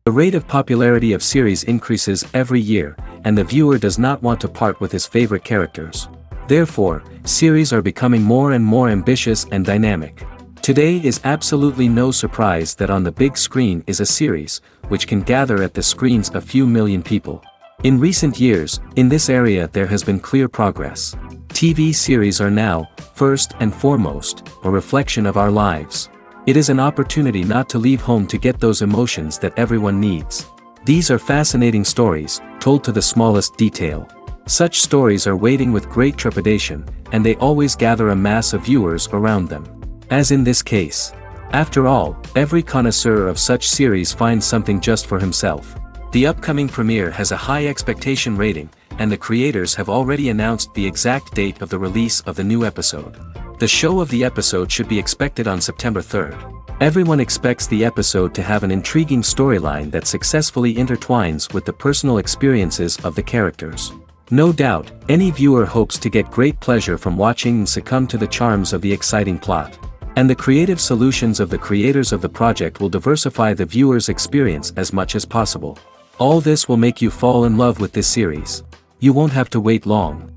The rate of popularity of series increases every year, and the viewer does not want to part with his favorite characters. Therefore, series are becoming more and more ambitious and dynamic. Today is absolutely no surprise that on the big screen is a series, which can gather at the screens a few million people. In recent years, in this area there has been clear progress. TV series are now, first and foremost, a reflection of our lives. It is an opportunity not to leave home to get those emotions that everyone needs. These are fascinating stories, told to the smallest detail. Such stories are waiting with great trepidation, and they always gather a mass of viewers around them. As in this case. After all, every connoisseur of such series finds something just for himself. The upcoming premiere has a high expectation rating, and the creators have already announced the exact date of the release of the new episode. The show of the episode should be expected on September 3rd. Everyone expects the episode to have an intriguing storyline that successfully intertwines with the personal experiences of the characters. No doubt, any viewer hopes to get great pleasure from watching and succumb to the charms of the exciting plot. And the creative solutions of the creators of the project will diversify the viewer's experience as much as possible. All this will make you fall in love with this series. You won't have to wait long.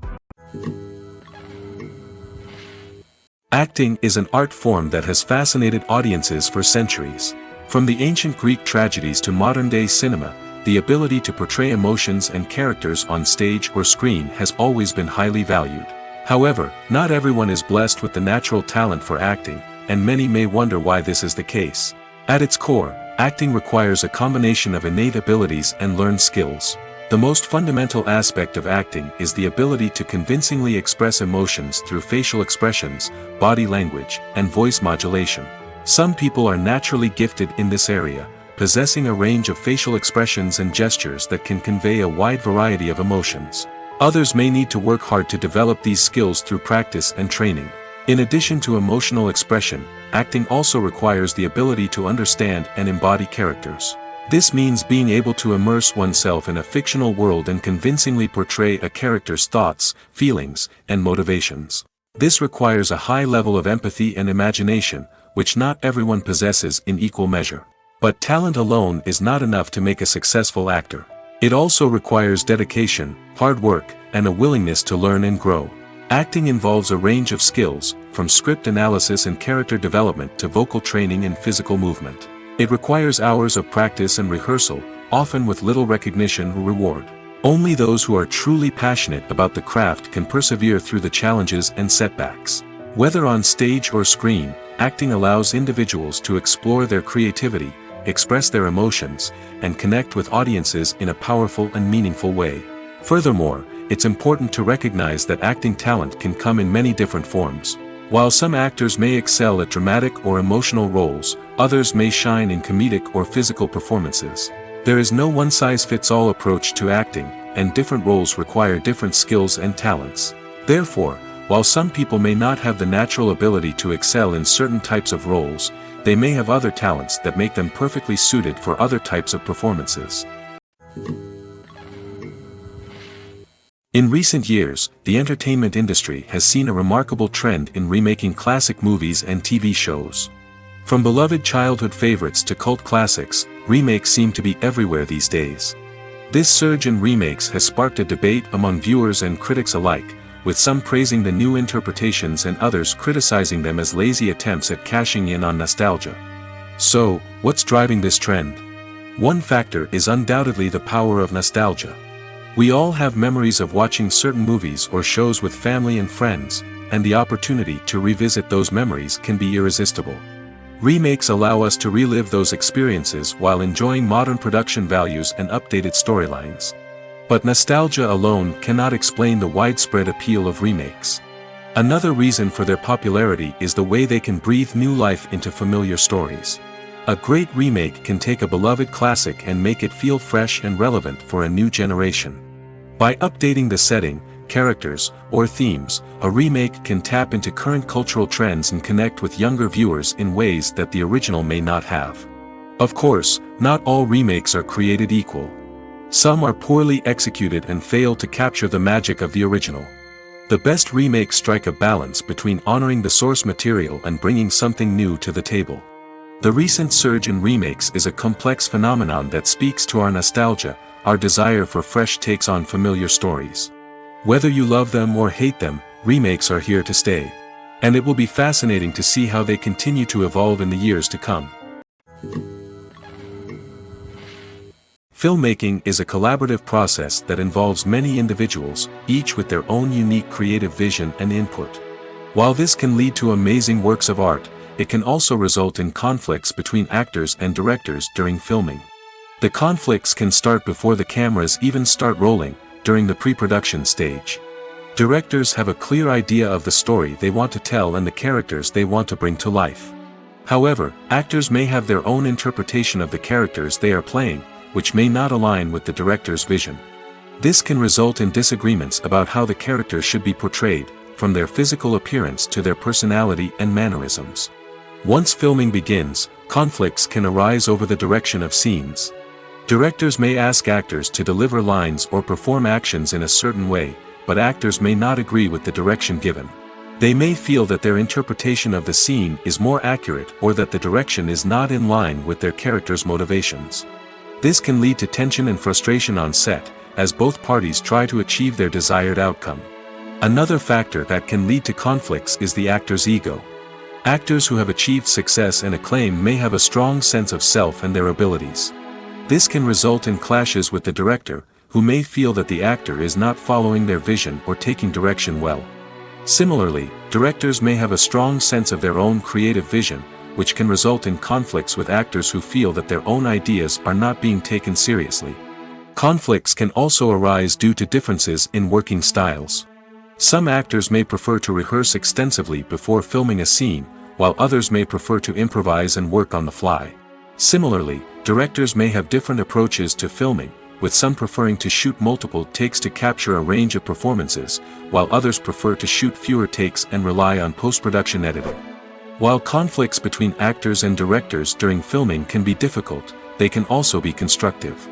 Acting is an art form that has fascinated audiences for centuries. From the ancient Greek tragedies to modern-day cinema, the ability to portray emotions and characters on stage or screen has always been highly valued. However, not everyone is blessed with the natural talent for acting, and many may wonder why this is the case. At its core, acting requires a combination of innate abilities and learned skills. The most fundamental aspect of acting is the ability to convincingly express emotions through facial expressions, body language, and voice modulation. Some people are naturally gifted in this area, possessing a range of facial expressions and gestures that can convey a wide variety of emotions. Others may need to work hard to develop these skills through practice and training. In addition to emotional expression, acting also requires the ability to understand and embody characters. This means being able to immerse oneself in a fictional world and convincingly portray a character's thoughts, feelings, and motivations. This requires a high level of empathy and imagination, which not everyone possesses in equal measure. But talent alone is not enough to make a successful actor. It also requires dedication, hard work, and a willingness to learn and grow. Acting involves a range of skills, from script analysis and character development to vocal training and physical movement. It requires hours of practice and rehearsal, often with little recognition or reward. Only those who are truly passionate about the craft can persevere through the challenges and setbacks. Whether on stage or screen, acting allows individuals to explore their creativity, express their emotions, and connect with audiences in a powerful and meaningful way. Furthermore, it's important to recognize that acting talent can come in many different forms. While some actors may excel at dramatic or emotional roles, others may shine in comedic or physical performances. There is no one-size-fits-all approach to acting, and different roles require different skills and talents. Therefore, while some people may not have the natural ability to excel in certain types of roles, they may have other talents that make them perfectly suited for other types of performances. In recent years, the entertainment industry has seen a remarkable trend in remaking classic movies and TV shows. From beloved childhood favorites to cult classics, remakes seem to be everywhere these days. This surge in remakes has sparked a debate among viewers and critics alike, with some praising the new interpretations and others criticizing them as lazy attempts at cashing in on nostalgia. So, what's driving this trend? One factor is undoubtedly the power of nostalgia. We all have memories of watching certain movies or shows with family and friends, and the opportunity to revisit those memories can be irresistible. Remakes allow us to relive those experiences while enjoying modern production values and updated storylines. But nostalgia alone cannot explain the widespread appeal of remakes. Another reason for their popularity is the way they can breathe new life into familiar stories. A great remake can take a beloved classic and make it feel fresh and relevant for a new generation. By updating the setting, characters, or themes, a remake can tap into current cultural trends and connect with younger viewers in ways that the original may not have. Of course, not all remakes are created equal. Some are poorly executed and fail to capture the magic of the original. The best remakes strike a balance between honoring the source material and bringing something new to the table. The recent surge in remakes is a complex phenomenon that speaks to our nostalgia, our desire for fresh takes on familiar stories. Whether you love them or hate them, remakes are here to stay. And it will be fascinating to see how they continue to evolve in the years to come. Filmmaking is a collaborative process that involves many individuals, each with their own unique creative vision and input. While this can lead to amazing works of art, it can also result in conflicts between actors and directors during filming. The conflicts can start before the cameras even start rolling, during the pre-production stage. Directors have a clear idea of the story they want to tell and the characters they want to bring to life. However, actors may have their own interpretation of the characters they are playing, which may not align with the director's vision. This can result in disagreements about how the characters should be portrayed, from their physical appearance to their personality and mannerisms. Once filming begins, conflicts can arise over the direction of scenes. Directors may ask actors to deliver lines or perform actions in a certain way, but actors may not agree with the direction given. They may feel that their interpretation of the scene is more accurate or that the direction is not in line with their character's motivations. This can lead to tension and frustration on set, as both parties try to achieve their desired outcome. Another factor that can lead to conflicts is the actor's ego. Actors who have achieved success and acclaim may have a strong sense of self and their abilities. This can result in clashes with the director, who may feel that the actor is not following their vision or taking direction well. Similarly, directors may have a strong sense of their own creative vision, which can result in conflicts with actors who feel that their own ideas are not being taken seriously. Conflicts can also arise due to differences in working styles. Some actors may prefer to rehearse extensively before filming a scene, while others may prefer to improvise and work on the fly. Similarly, directors may have different approaches to filming, with some preferring to shoot multiple takes to capture a range of performances, while others prefer to shoot fewer takes and rely on post-production editing. While conflicts between actors and directors during filming can be difficult, they can also be constructive.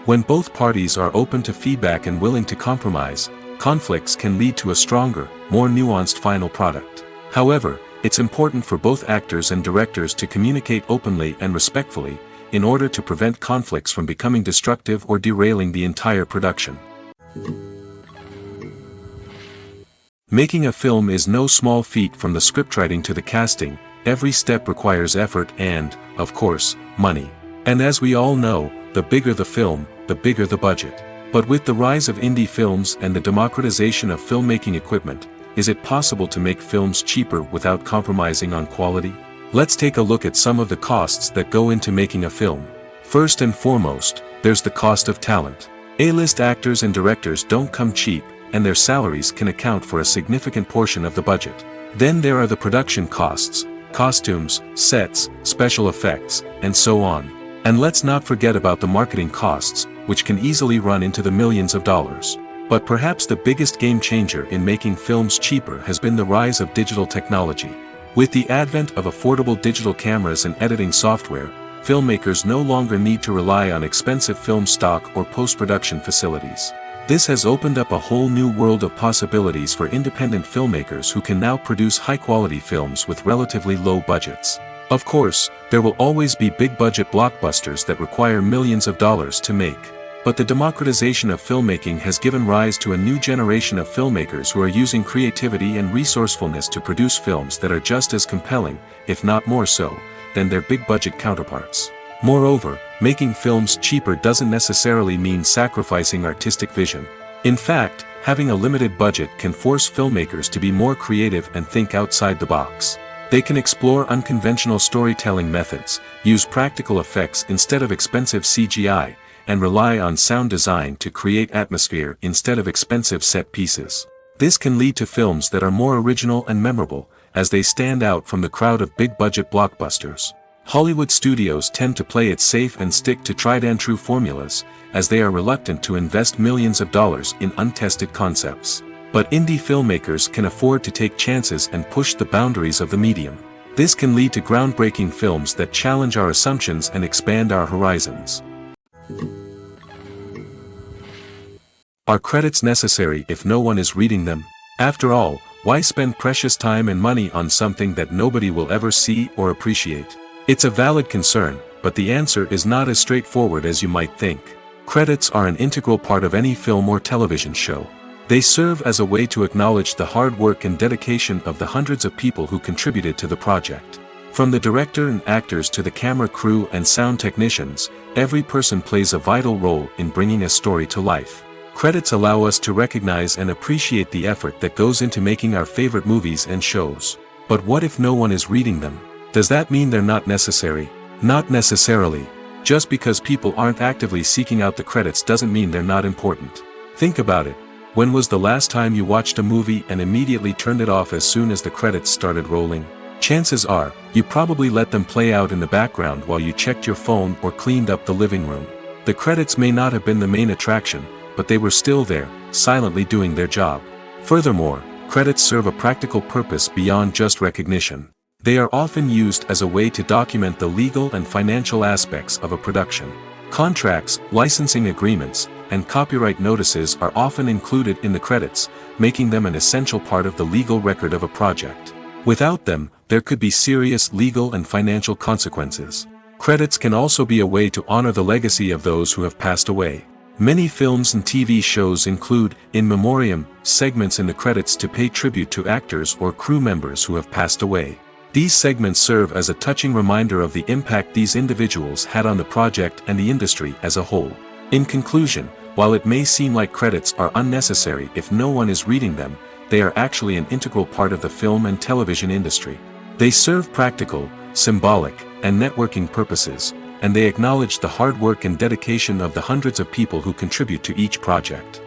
When both parties are open to feedback and willing to compromise, conflicts can lead to a stronger, more nuanced final product. However, it's important for both actors and directors to communicate openly and respectfully, in order to prevent conflicts from becoming destructive or derailing the entire production. Making a film is no small feat. From the scriptwriting to the casting, every step requires effort and, of course, money. And as we all know, the bigger the film, the bigger the budget. But with the rise of indie films and the democratization of filmmaking equipment, is it possible to make films cheaper without compromising on quality? Let's take a look at some of the costs that go into making a film. First and foremost, there's the cost of talent. A-list actors and directors don't come cheap, and their salaries can account for a significant portion of the budget. Then there are the production costs, costumes, sets, special effects, and so on. And let's not forget about the marketing costs, which can easily run into the millions of dollars. But perhaps the biggest game changer in making films cheaper has been the rise of digital technology. With the advent of affordable digital cameras and editing software, filmmakers no longer need to rely on expensive film stock or post-production facilities. This has opened up a whole new world of possibilities for independent filmmakers who can now produce high-quality films with relatively low budgets. Of course, there will always be big-budget blockbusters that require millions of dollars to make. But the democratization of filmmaking has given rise to a new generation of filmmakers who are using creativity and resourcefulness to produce films that are just as compelling, if not more so, than their big-budget counterparts. Moreover, making films cheaper doesn't necessarily mean sacrificing artistic vision. In fact, having a limited budget can force filmmakers to be more creative and think outside the box. They can explore unconventional storytelling methods, use practical effects instead of expensive CGI, and rely on sound design to create atmosphere instead of expensive set pieces. This can lead to films that are more original and memorable, as they stand out from the crowd of big-budget blockbusters. Hollywood studios tend to play it safe and stick to tried-and-true formulas, as they are reluctant to invest millions of dollars in untested concepts. But indie filmmakers can afford to take chances and push the boundaries of the medium. This can lead to groundbreaking films that challenge our assumptions and expand our horizons. Are credits necessary if no one is reading them? After all, why spend precious time and money on something that nobody will ever see or appreciate? It's a valid concern, but the answer is not as straightforward as you might think. Credits are an integral part of any film or television show. They serve as a way to acknowledge the hard work and dedication of the hundreds of people who contributed to the project. From the director and actors to the camera crew and sound technicians, every person plays a vital role in bringing a story to life. Credits allow us to recognize and appreciate the effort that goes into making our favorite movies and shows. But what if no one is reading them? Does that mean they're not necessary? Not necessarily. Just because people aren't actively seeking out the credits doesn't mean they're not important. Think about it. When was the last time you watched a movie and immediately turned it off as soon as the credits started rolling? Chances are, you probably let them play out in the background while you checked your phone or cleaned up the living room. The credits may not have been the main attraction, but they were still there, silently doing their job. Furthermore, credits serve a practical purpose beyond just recognition. They are often used as a way to document the legal and financial aspects of a production. Contracts, licensing agreements, and copyright notices are often included in the credits, making them an essential part of the legal record of a project. Without them, there could be serious legal and financial consequences. Credits can also be a way to honor the legacy of those who have passed away. Many films and TV shows include, in memoriam, segments in the credits to pay tribute to actors or crew members who have passed away. These segments serve as a touching reminder of the impact these individuals had on the project and the industry as a whole. In conclusion, while it may seem like credits are unnecessary if no one is reading them, they are actually an integral part of the film and television industry. They serve practical, symbolic, and networking purposes, and they acknowledge the hard work and dedication of the hundreds of people who contribute to each project.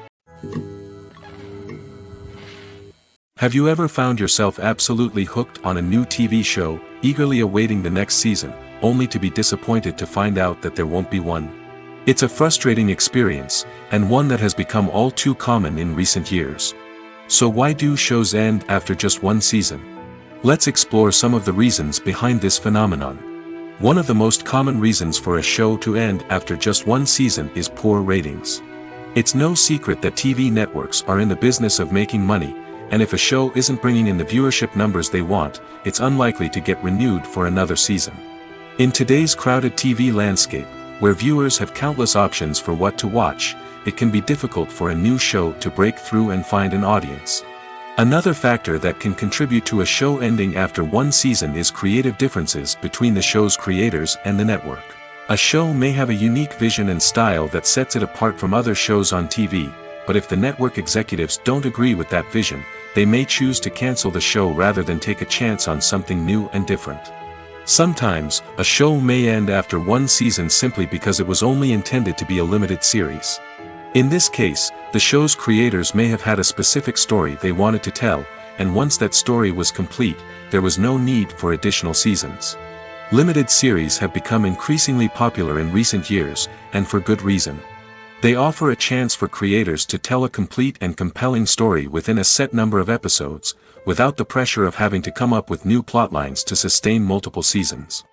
Have you ever found yourself absolutely hooked on a new TV show, eagerly awaiting the next season, only to be disappointed to find out that there won't be one? It's a frustrating experience, and one that has become all too common in recent years. So why do shows end after just one season? Let's explore some of the reasons behind this phenomenon. One of the most common reasons for a show to end after just one season is poor ratings. It's no secret that TV networks are in the business of making money, and if a show isn't bringing in the viewership numbers they want, it's unlikely to get renewed for another season. In today's crowded TV landscape, where viewers have countless options for what to watch, it can be difficult for a new show to break through and find an audience. Another factor that can contribute to a show ending after one season is creative differences between the show's creators and the network. A show may have a unique vision and style that sets it apart from other shows on TV, but if the network executives don't agree with that vision, they may choose to cancel the show rather than take a chance on something new and different. Sometimes, a show may end after one season simply because it was only intended to be a limited series. In this case, the show's creators may have had a specific story they wanted to tell, and once that story was complete, there was no need for additional seasons. Limited series have become increasingly popular in recent years, and for good reason. They offer a chance for creators to tell a complete and compelling story within a set number of episodes, without the pressure of having to come up with new plotlines to sustain multiple seasons.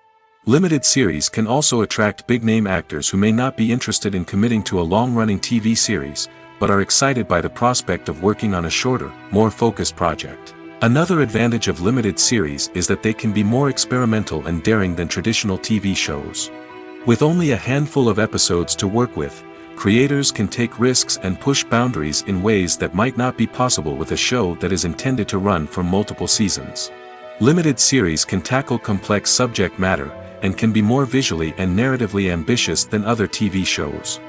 Limited series can also attract big-name actors who may not be interested in committing to a long-running TV series, but are excited by the prospect of working on a shorter, more focused project. Another advantage of limited series is that they can be more experimental and daring than traditional TV shows. With only a handful of episodes to work with, creators can take risks and push boundaries in ways that might not be possible with a show that is intended to run for multiple seasons. Limited series can tackle complex subject matter, and can be more visually and narratively ambitious than other TV shows.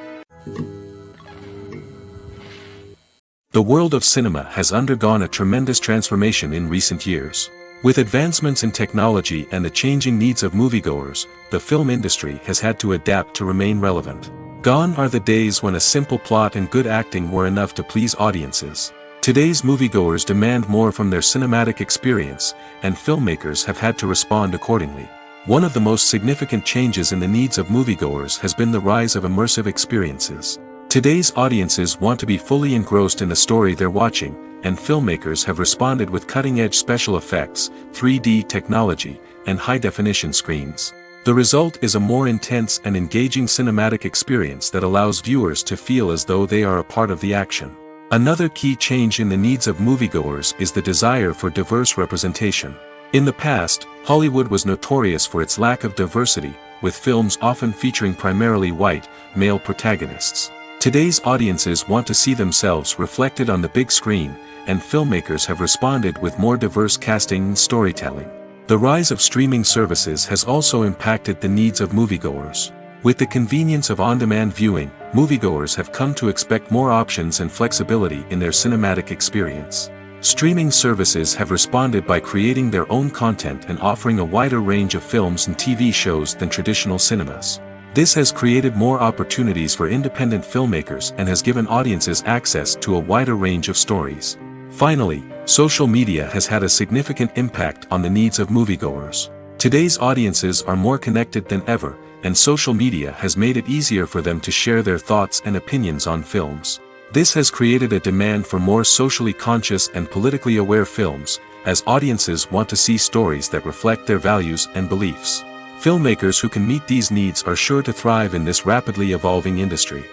The world of cinema has undergone a tremendous transformation in recent years. With advancements in technology and the changing needs of moviegoers, the film industry has had to adapt to remain relevant. Gone are the days when a simple plot and good acting were enough to please audiences. Today's moviegoers demand more from their cinematic experience, and filmmakers have had to respond accordingly. One of the most significant changes in the needs of moviegoers has been the rise of immersive experiences. Today's audiences want to be fully engrossed in the story they're watching, and filmmakers have responded with cutting-edge special effects, 3D technology, and high-definition screens. The result is a more intense and engaging cinematic experience that allows viewers to feel as though they are a part of the action. Another key change in the needs of moviegoers is the desire for diverse representation. In the past, Hollywood was notorious for its lack of diversity, with films often featuring primarily white, male protagonists. Today's audiences want to see themselves reflected on the big screen, and filmmakers have responded with more diverse casting and storytelling. The rise of streaming services has also impacted the needs of moviegoers. With the convenience of on-demand viewing, moviegoers have come to expect more options and flexibility in their cinematic experience. Streaming services have responded by creating their own content and offering a wider range of films and TV shows than traditional cinemas. This has created more opportunities for independent filmmakers and has given audiences access to a wider range of stories. Finally, social media has had a significant impact on the needs of moviegoers. Today's audiences are more connected than ever, and social media has made it easier for them to share their thoughts and opinions on films. This has created a demand for more socially conscious and politically aware films, as audiences want to see stories that reflect their values and beliefs. Filmmakers who can meet these needs are sure to thrive in this rapidly evolving industry.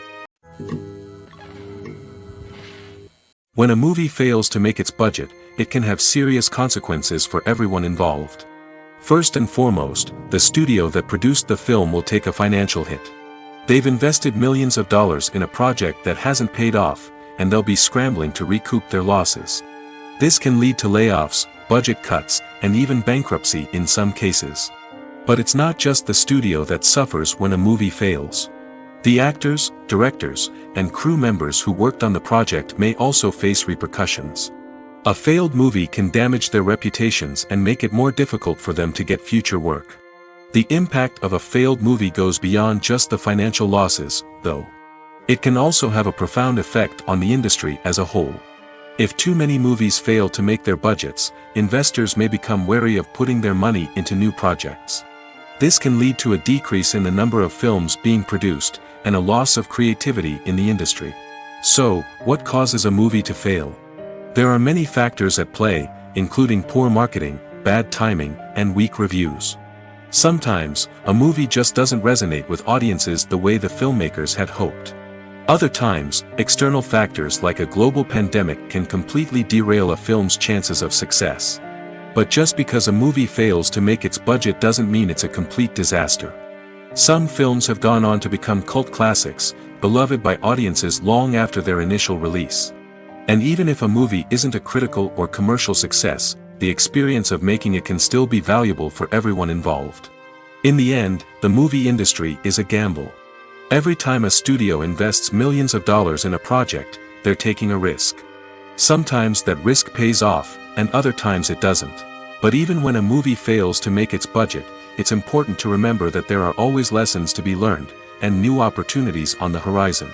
When a movie fails to make its budget, it can have serious consequences for everyone involved. First and foremost, the studio that produced the film will take a financial hit. They've invested millions of dollars in a project that hasn't paid off, and they'll be scrambling to recoup their losses. This can lead to layoffs, budget cuts, and even bankruptcy in some cases. But it's not just the studio that suffers when a movie fails. The actors, directors, and crew members who worked on the project may also face repercussions. A failed movie can damage their reputations and make it more difficult for them to get future work. The impact of a failed movie goes beyond just the financial losses, though. It can also have a profound effect on the industry as a whole. If too many movies fail to make their budgets, investors may become wary of putting their money into new projects. This can lead to a decrease in the number of films being produced, and a loss of creativity in the industry. So, what causes a movie to fail? There are many factors at play, including poor marketing, bad timing, and weak reviews. Sometimes, a movie just doesn't resonate with audiences the way the filmmakers had hoped. Other times, external factors like a global pandemic can completely derail a film's chances of success. But just because a movie fails to make its budget doesn't mean it's a complete disaster. Some films have gone on to become cult classics, beloved by audiences long after their initial release. And even if a movie isn't a critical or commercial success, the experience of making it can still be valuable for everyone involved. In the end, the movie industry is a gamble. Every time a studio invests millions of dollars in a project, they're taking a risk. Sometimes that risk pays off, and other times it doesn't. But even when a movie fails to make its budget, it's important to remember that there are always lessons to be learned, and new opportunities on the horizon.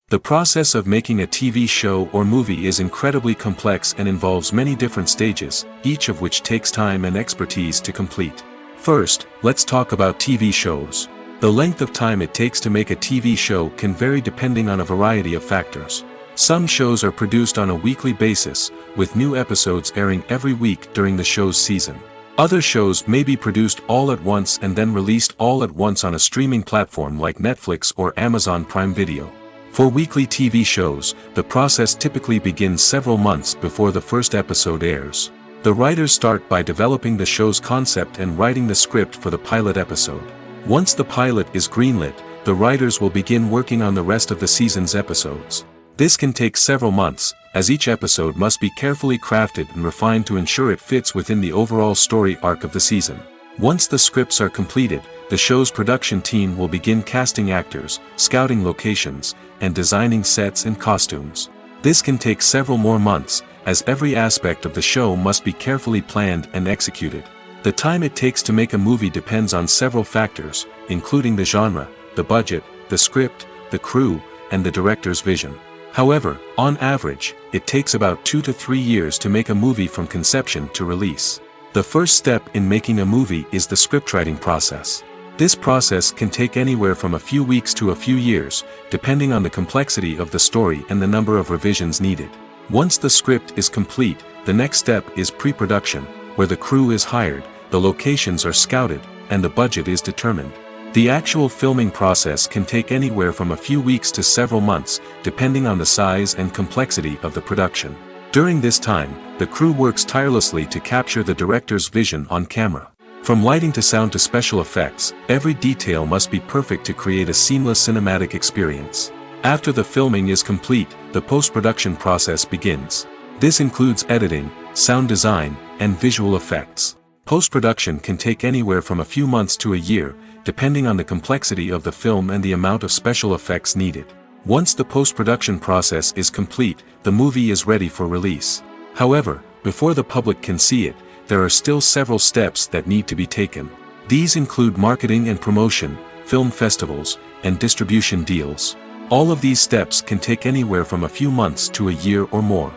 The process of making a TV show or movie is incredibly complex and involves many different stages, each of which takes time and expertise to complete. First, let's talk about TV shows. The length of time it takes to make a TV show can vary depending on a variety of factors. Some shows are produced on a weekly basis, with new episodes airing every week during the show's season. Other shows may be produced all at once and then released all at once on a streaming platform like Netflix or Amazon Prime Video. For weekly TV shows, the process typically begins several months before the first episode airs. The writers start by developing the show's concept and writing the script for the pilot episode. Once the pilot is greenlit, the writers will begin working on the rest of the season's episodes. This can take several months, as each episode must be carefully crafted and refined to ensure it fits within the overall story arc of the season. Once the scripts are completed, the show's production team will begin casting actors, scouting locations, and designing sets and costumes. This can take several more months, as every aspect of the show must be carefully planned and executed. The time it takes to make a movie depends on several factors, including the genre, the budget, the script, the crew, and the director's vision. However, on average, it takes about 2 to 3 years to make a movie from conception to release. The first step in making a movie is the scriptwriting process. This process can take anywhere from a few weeks to a few years, depending on the complexity of the story and the number of revisions needed. Once the script is complete, the next step is pre-production, where the crew is hired, the locations are scouted, and the budget is determined. The actual filming process can take anywhere from a few weeks to several months, depending on the size and complexity of the production. During this time, the crew works tirelessly to capture the director's vision on camera. From lighting to sound to special effects, every detail must be perfect to create a seamless cinematic experience. After the filming is complete, the post-production process begins. This includes editing, sound design, and visual effects. Post-production can take anywhere from a few months to a year, depending on the complexity of the film and the amount of special effects needed. Once the post-production process is complete, the movie is ready for release. However, before the public can see it, there are still several steps that need to be taken. These include marketing and promotion, film festivals, and distribution deals. All of these steps can take anywhere from a few months to a year or more.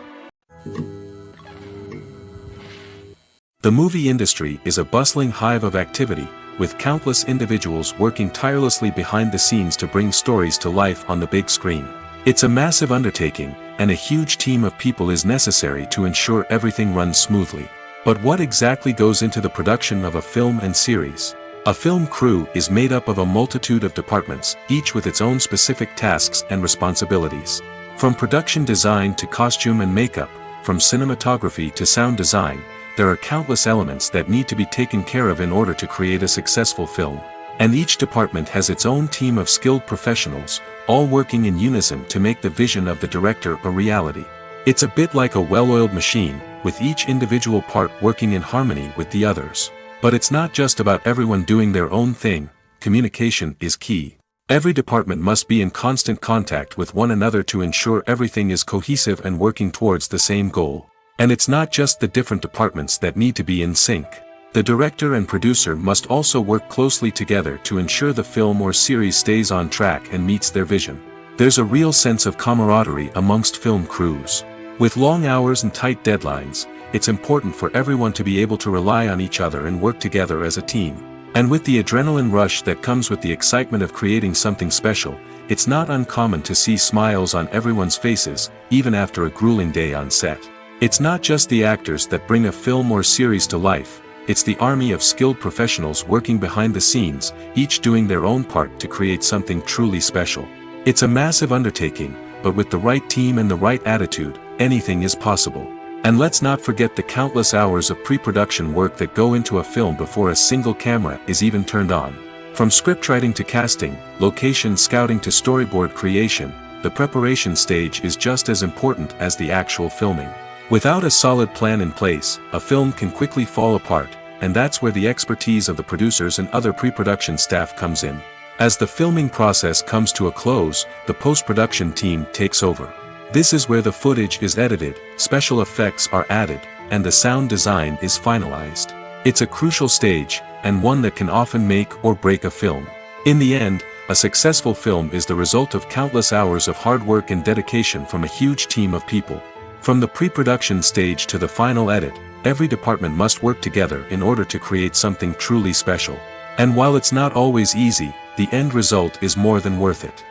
The movie industry is a bustling hive of activity, with countless individuals working tirelessly behind the scenes to bring stories to life on the big screen. It's a massive undertaking, and a huge team of people is necessary to ensure everything runs smoothly. But what exactly goes into the production of a film and series? A film crew is made up of a multitude of departments, each with its own specific tasks and responsibilities. From production design to costume and makeup, from cinematography to sound design, there are countless elements that need to be taken care of in order to create a successful film. And each department has its own team of skilled professionals, all working in unison to make the vision of the director a reality. It's a bit like a well-oiled machine, with each individual part working in harmony with the others. But it's not just about everyone doing their own thing. Communication is key. Every department must be in constant contact with one another to ensure everything is cohesive and working towards the same goal. And it's not just the different departments that need to be in sync. The director and producer must also work closely together to ensure the film or series stays on track and meets their vision. There's a real sense of camaraderie amongst film crews. With long hours and tight deadlines, it's important for everyone to be able to rely on each other and work together as a team. And with the adrenaline rush that comes with the excitement of creating something special, it's not uncommon to see smiles on everyone's faces, even after a grueling day on set. It's not just the actors that bring a film or series to life, it's the army of skilled professionals working behind the scenes, each doing their own part to create something truly special. It's a massive undertaking, but with the right team and the right attitude, anything is possible. And let's not forget the countless hours of pre-production work that go into a film before a single camera is even turned on. From scriptwriting to casting, location scouting to storyboard creation, the preparation stage is just as important as the actual filming. Without a solid plan in place, a film can quickly fall apart, and that's where the expertise of the producers and other pre-production staff comes in. As the filming process comes to a close, the post-production team takes over. This is where the footage is edited, special effects are added, and the sound design is finalized. It's a crucial stage, and one that can often make or break a film. In the end, a successful film is the result of countless hours of hard work and dedication from a huge team of people. From the pre-production stage to the final edit, every department must work together in order to create something truly special. And while it's not always easy, the end result is more than worth it.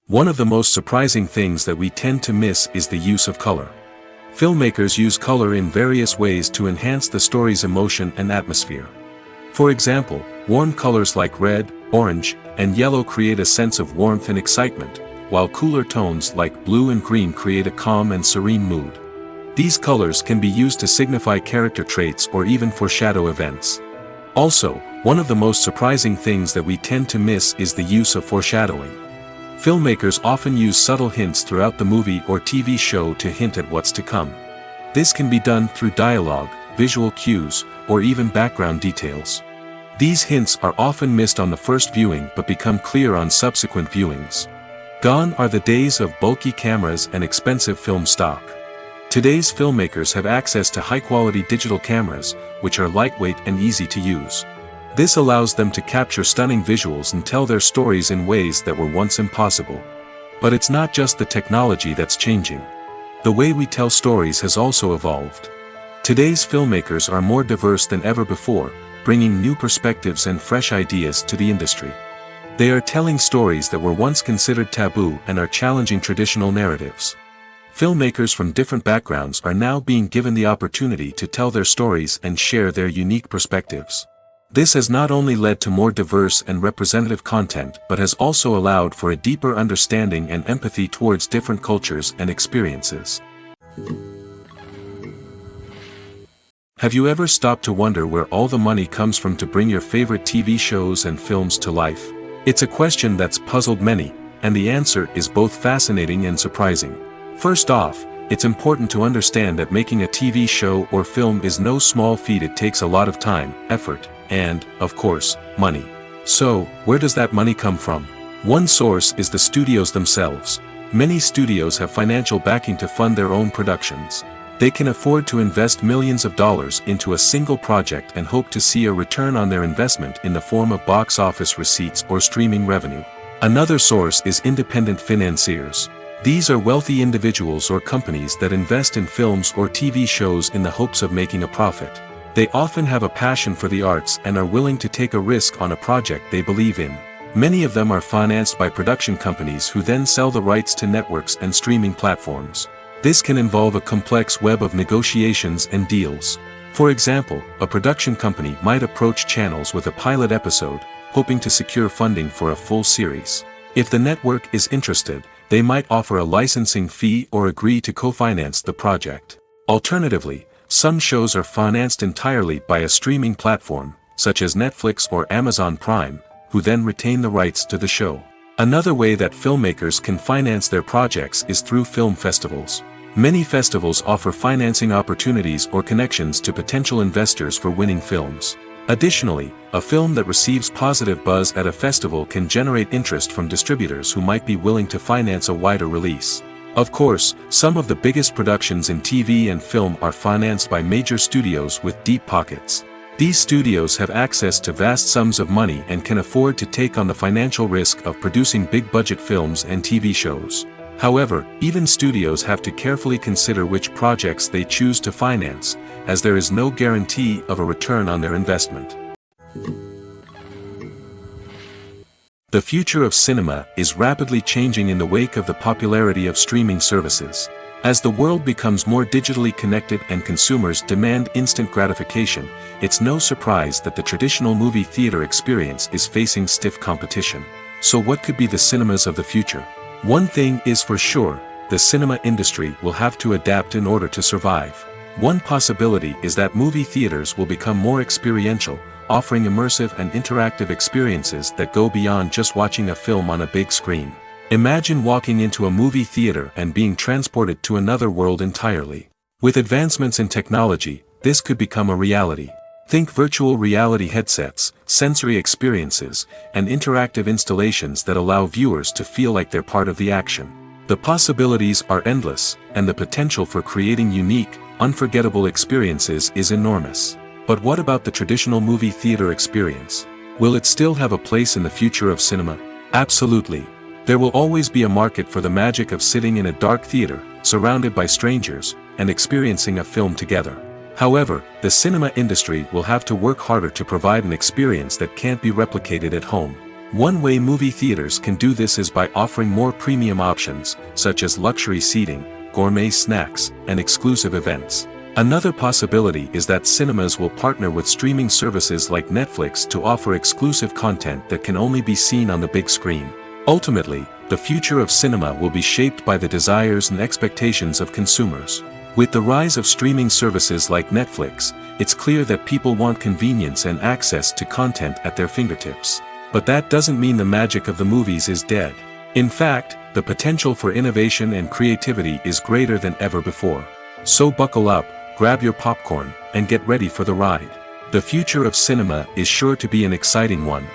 One of the most surprising things that we tend to miss is the use of color. Filmmakers use color in various ways to enhance the story's emotion and atmosphere. For example, warm colors like red, orange, and yellow create a sense of warmth and excitement, while cooler tones like blue and green create a calm and serene mood. These colors can be used to signify character traits or even foreshadow events. Also, one of the most surprising things that we tend to miss is the use of foreshadowing. Filmmakers often use subtle hints throughout the movie or TV show to hint at what's to come. This can be done through dialogue, visual cues, or even background details. These hints are often missed on the first viewing but become clear on subsequent viewings. Gone are the days of bulky cameras and expensive film stock. Today's filmmakers have access to high-quality digital cameras, which are lightweight and easy to use. This allows them to capture stunning visuals and tell their stories in ways that were once impossible. But it's not just the technology that's changing. The way we tell stories has also evolved. Today's filmmakers are more diverse than ever before, bringing new perspectives and fresh ideas to the industry. They are telling stories that were once considered taboo and are challenging traditional narratives. Filmmakers from different backgrounds are now being given the opportunity to tell their stories and share their unique perspectives. This has not only led to more diverse and representative content but has also allowed for a deeper understanding and empathy towards different cultures and experiences. Have you ever stopped to wonder where all the money comes from to bring your favorite TV shows and films to life? It's a question that's puzzled many, and the answer is both fascinating and surprising. First off, it's important to understand that making a TV show or film is no small feat. It takes a lot of time, effort, and, of course, money. So, where does that money come from? One source is the studios themselves. Many studios have financial backing to fund their own productions. They can afford to invest millions of dollars into a single project and hope to see a return on their investment in the form of box office receipts or streaming revenue. Another source is independent financiers. These are wealthy individuals or companies that invest in films or TV shows in the hopes of making a profit. They often have a passion for the arts and are willing to take a risk on a project they believe in. Many of them are financed by production companies who then sell the rights to networks and streaming platforms. This can involve a complex web of negotiations and deals. For example, a production company might approach channels with a pilot episode, hoping to secure funding for a full series. If the network is interested, they might offer a licensing fee or agree to co-finance the project. Alternatively, some shows are financed entirely by a streaming platform, such as Netflix or Amazon Prime, who then retain the rights to the show. Another way that filmmakers can finance their projects is through film festivals. Many festivals offer financing opportunities or connections to potential investors for winning films. Additionally, a film that receives positive buzz at a festival can generate interest from distributors who might be willing to finance a wider release. Of course, some of the biggest productions in TV and film are financed by major studios with deep pockets. These studios have access to vast sums of money and can afford to take on the financial risk of producing big-budget films and TV shows. However, even studios have to carefully consider which projects they choose to finance, as there is no guarantee of a return on their investment. The future of cinema is rapidly changing in the wake of the popularity of streaming services. As the world becomes more digitally connected and consumers demand instant gratification, it's no surprise that the traditional movie theater experience is facing stiff competition. So what could be the cinemas of the future? One thing is for sure, the cinema industry will have to adapt in order to survive. One possibility is that movie theaters will become more experiential, offering immersive and interactive experiences that go beyond just watching a film on a big screen. Imagine walking into a movie theater and being transported to another world entirely. With advancements in technology, this could become a reality. Think virtual reality headsets, sensory experiences, and interactive installations that allow viewers to feel like they're part of the action. The possibilities are endless, and the potential for creating unique, unforgettable experiences is enormous. But what about the traditional movie theater experience? Will it still have a place in the future of cinema? Absolutely. There will always be a market for the magic of sitting in a dark theater, surrounded by strangers, and experiencing a film together. However, the cinema industry will have to work harder to provide an experience that can't be replicated at home. One way movie theaters can do this is by offering more premium options, such as luxury seating, gourmet snacks, and exclusive events. Another possibility is that cinemas will partner with streaming services like Netflix to offer exclusive content that can only be seen on the big screen. Ultimately, the future of cinema will be shaped by the desires and expectations of consumers. With the rise of streaming services like Netflix, it's clear that people want convenience and access to content at their fingertips. But that doesn't mean the magic of the movies is dead. In fact, the potential for innovation and creativity is greater than ever before. So buckle up, grab your popcorn, and get ready for the ride. The future of cinema is sure to be an exciting one.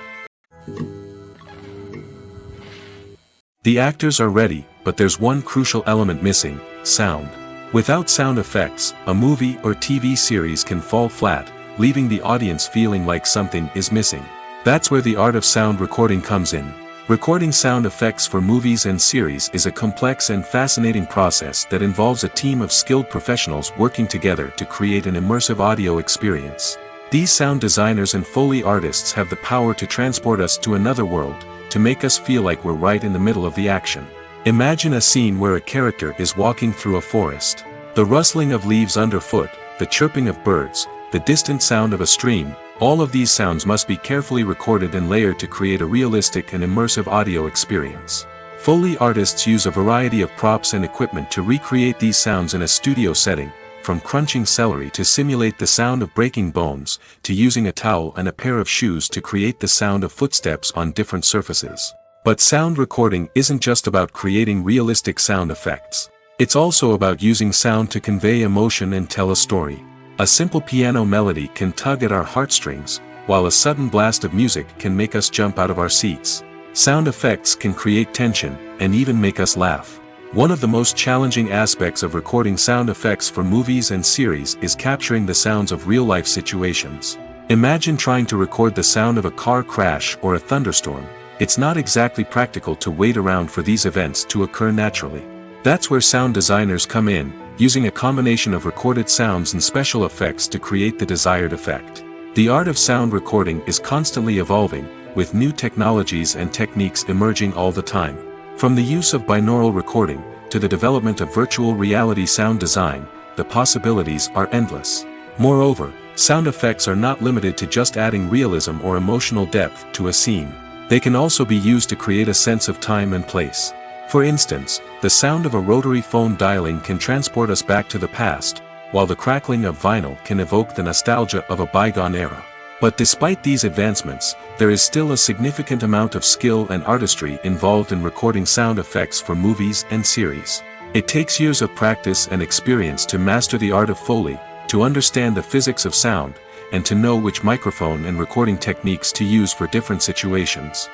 The actors are ready, but there's one crucial element missing: sound. Without sound effects, a movie or TV series can fall flat, leaving the audience feeling like something is missing. That's where the art of sound recording comes in. Recording sound effects for movies and series is a complex and fascinating process that involves a team of skilled professionals working together to create an immersive audio experience. These sound designers and Foley artists have the power to transport us to another world, to make us feel like we're right in the middle of the action. Imagine a scene where a character is walking through a forest. The rustling of leaves underfoot, the chirping of birds, the distant sound of a stream, All of these sounds must be carefully recorded and layered to create a realistic and immersive audio experience. Foley artists use a variety of props and equipment to recreate these sounds in a studio setting, from crunching celery to simulate the sound of breaking bones, to using a towel and a pair of shoes to create the sound of footsteps on different surfaces. But sound recording isn't just about creating realistic sound effects. It's also about using sound to convey emotion and tell a story. A simple piano melody can tug at our heartstrings, while a sudden blast of music can make us jump out of our seats. Sound effects can create tension, and even make us laugh. One of the most challenging aspects of recording sound effects for movies and series is capturing the sounds of real-life situations. Imagine trying to record the sound of a car crash or a thunderstorm. It's not exactly practical to wait around for these events to occur naturally. That's where sound designers come in, using a combination of recorded sounds and special effects to create the desired effect. The art of sound recording is constantly evolving, with new technologies and techniques emerging all the time. From the use of binaural recording, to the development of virtual reality sound design, the possibilities are endless. Moreover, sound effects are not limited to just adding realism or emotional depth to a scene. They can also be used to create a sense of time and place. For instance, the sound of a rotary phone dialing can transport us back to the past, while the crackling of vinyl can evoke the nostalgia of a bygone era. But despite these advancements, there is still a significant amount of skill and artistry involved in recording sound effects for movies and series. It takes years of practice and experience to master the art of Foley, to understand the physics of sound, and to know which microphone and recording techniques to use for different situations.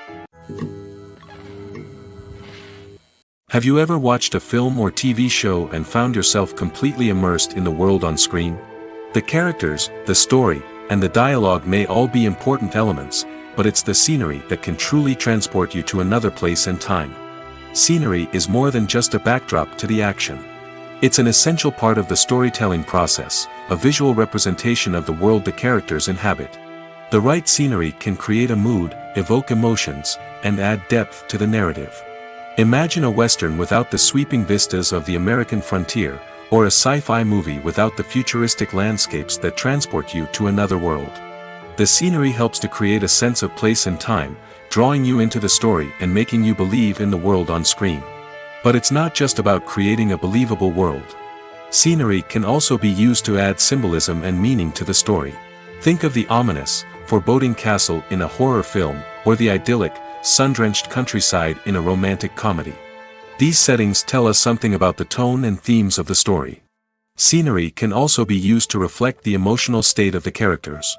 Have you ever watched a film or TV show and found yourself completely immersed in the world on screen? The characters, the story, and the dialogue may all be important elements, but it's the scenery that can truly transport you to another place and time. Scenery is more than just a backdrop to the action. It's an essential part of the storytelling process, a visual representation of the world the characters inhabit. The right scenery can create a mood, evoke emotions, and add depth to the narrative. Imagine a Western without the sweeping vistas of the American frontier, or a sci-fi movie without the futuristic landscapes that transport you to another world. The scenery helps to create a sense of place and time, drawing you into the story and making you believe in the world on screen. But it's not just about creating a believable world. Scenery can also be used to add symbolism and meaning to the story. Think of the ominous, foreboding castle in a horror film, or the idyllic, sun-drenched countryside in a romantic comedy. These settings tell us something about the tone and themes of the story. Scenery can also be used to reflect the emotional state of the characters.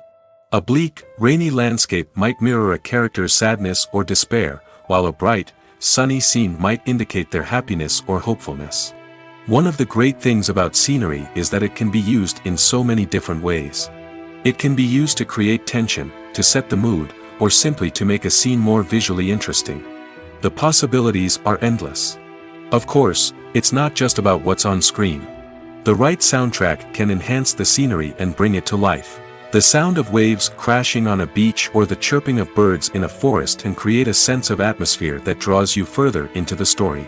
A bleak, rainy landscape might mirror a character's sadness or despair, while a bright, sunny scene might indicate their happiness or hopefulness. One of the great things about scenery is that it can be used in so many different ways. It can be used to create tension, to set the mood, or simply to make a scene more visually interesting. The possibilities are endless. Of course, it's not just about what's on screen. The right soundtrack can enhance the scenery and bring it to life. The sound of waves crashing on a beach or the chirping of birds in a forest can create a sense of atmosphere that draws you further into the story.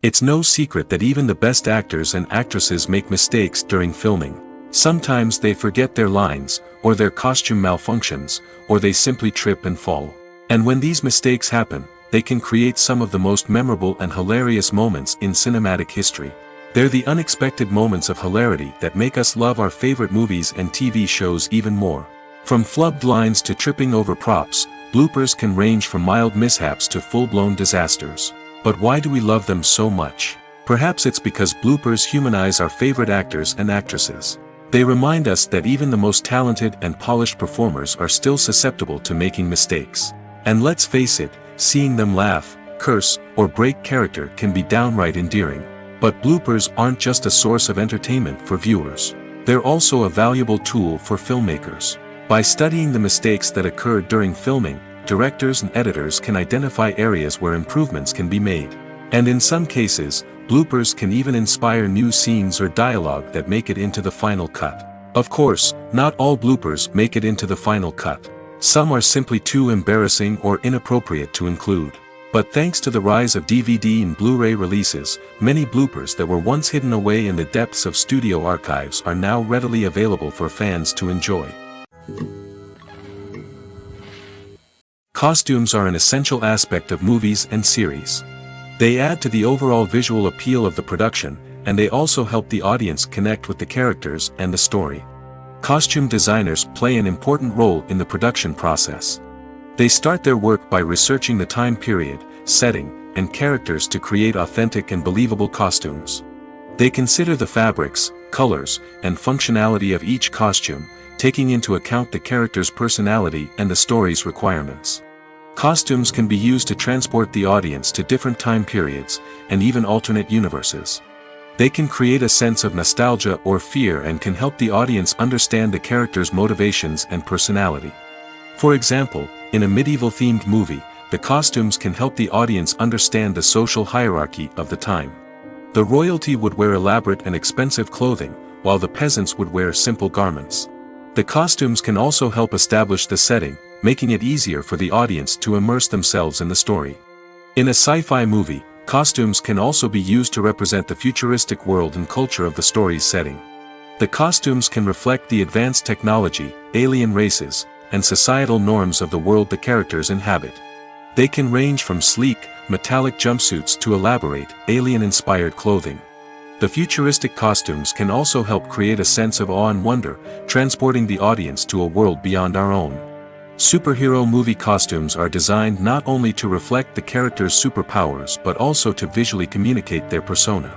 It's no secret that even the best actors and actresses make mistakes during filming. Sometimes they forget their lines, or their costume malfunctions, or they simply trip and fall. And when these mistakes happen, they can create some of the most memorable and hilarious moments in cinematic history. They're the unexpected moments of hilarity that make us love our favorite movies and TV shows even more. From flubbed lines to tripping over props, bloopers can range from mild mishaps to full-blown disasters. But why do we love them so much? Perhaps it's because bloopers humanize our favorite actors and actresses. They remind us that even the most talented and polished performers are still susceptible to making mistakes. And let's face it, seeing them laugh, curse, or break character can be downright endearing. But bloopers aren't just a source of entertainment for viewers. They're also a valuable tool for filmmakers. By studying the mistakes that occurred during filming, directors and editors can identify areas where improvements can be made. And in some cases, bloopers can even inspire new scenes or dialogue that make it into the final cut. Of course, not all bloopers make it into the final cut. Some are simply too embarrassing or inappropriate to include. But thanks to the rise of DVD and Blu-ray releases, many bloopers that were once hidden away in the depths of studio archives are now readily available for fans to enjoy. Costumes are an essential aspect of movies and series. They add to the overall visual appeal of the production, and they also help the audience connect with the characters and the story. Costume designers play an important role in the production process. They start their work by researching the time period, setting, and characters to create authentic and believable costumes. They consider the fabrics, colors, and functionality of each costume, taking into account the character's personality and the story's requirements. Costumes can be used to transport the audience to different time periods, and even alternate universes. They can create a sense of nostalgia or fear and can help the audience understand the character's motivations and personality. For example, in a medieval-themed movie, the costumes can help the audience understand the social hierarchy of the time. The royalty would wear elaborate and expensive clothing, while the peasants would wear simple garments. The costumes can also help establish the setting, making it easier for the audience to immerse themselves in the story. In a sci-fi movie, costumes can also be used to represent the futuristic world and culture of the story's setting. The costumes can reflect the advanced technology, alien races, and societal norms of the world the characters inhabit. They can range from sleek, metallic jumpsuits to elaborate, alien-inspired clothing. The futuristic costumes can also help create a sense of awe and wonder, transporting the audience to a world beyond our own. Superhero movie costumes are designed not only to reflect the character's superpowers but also to visually communicate their persona.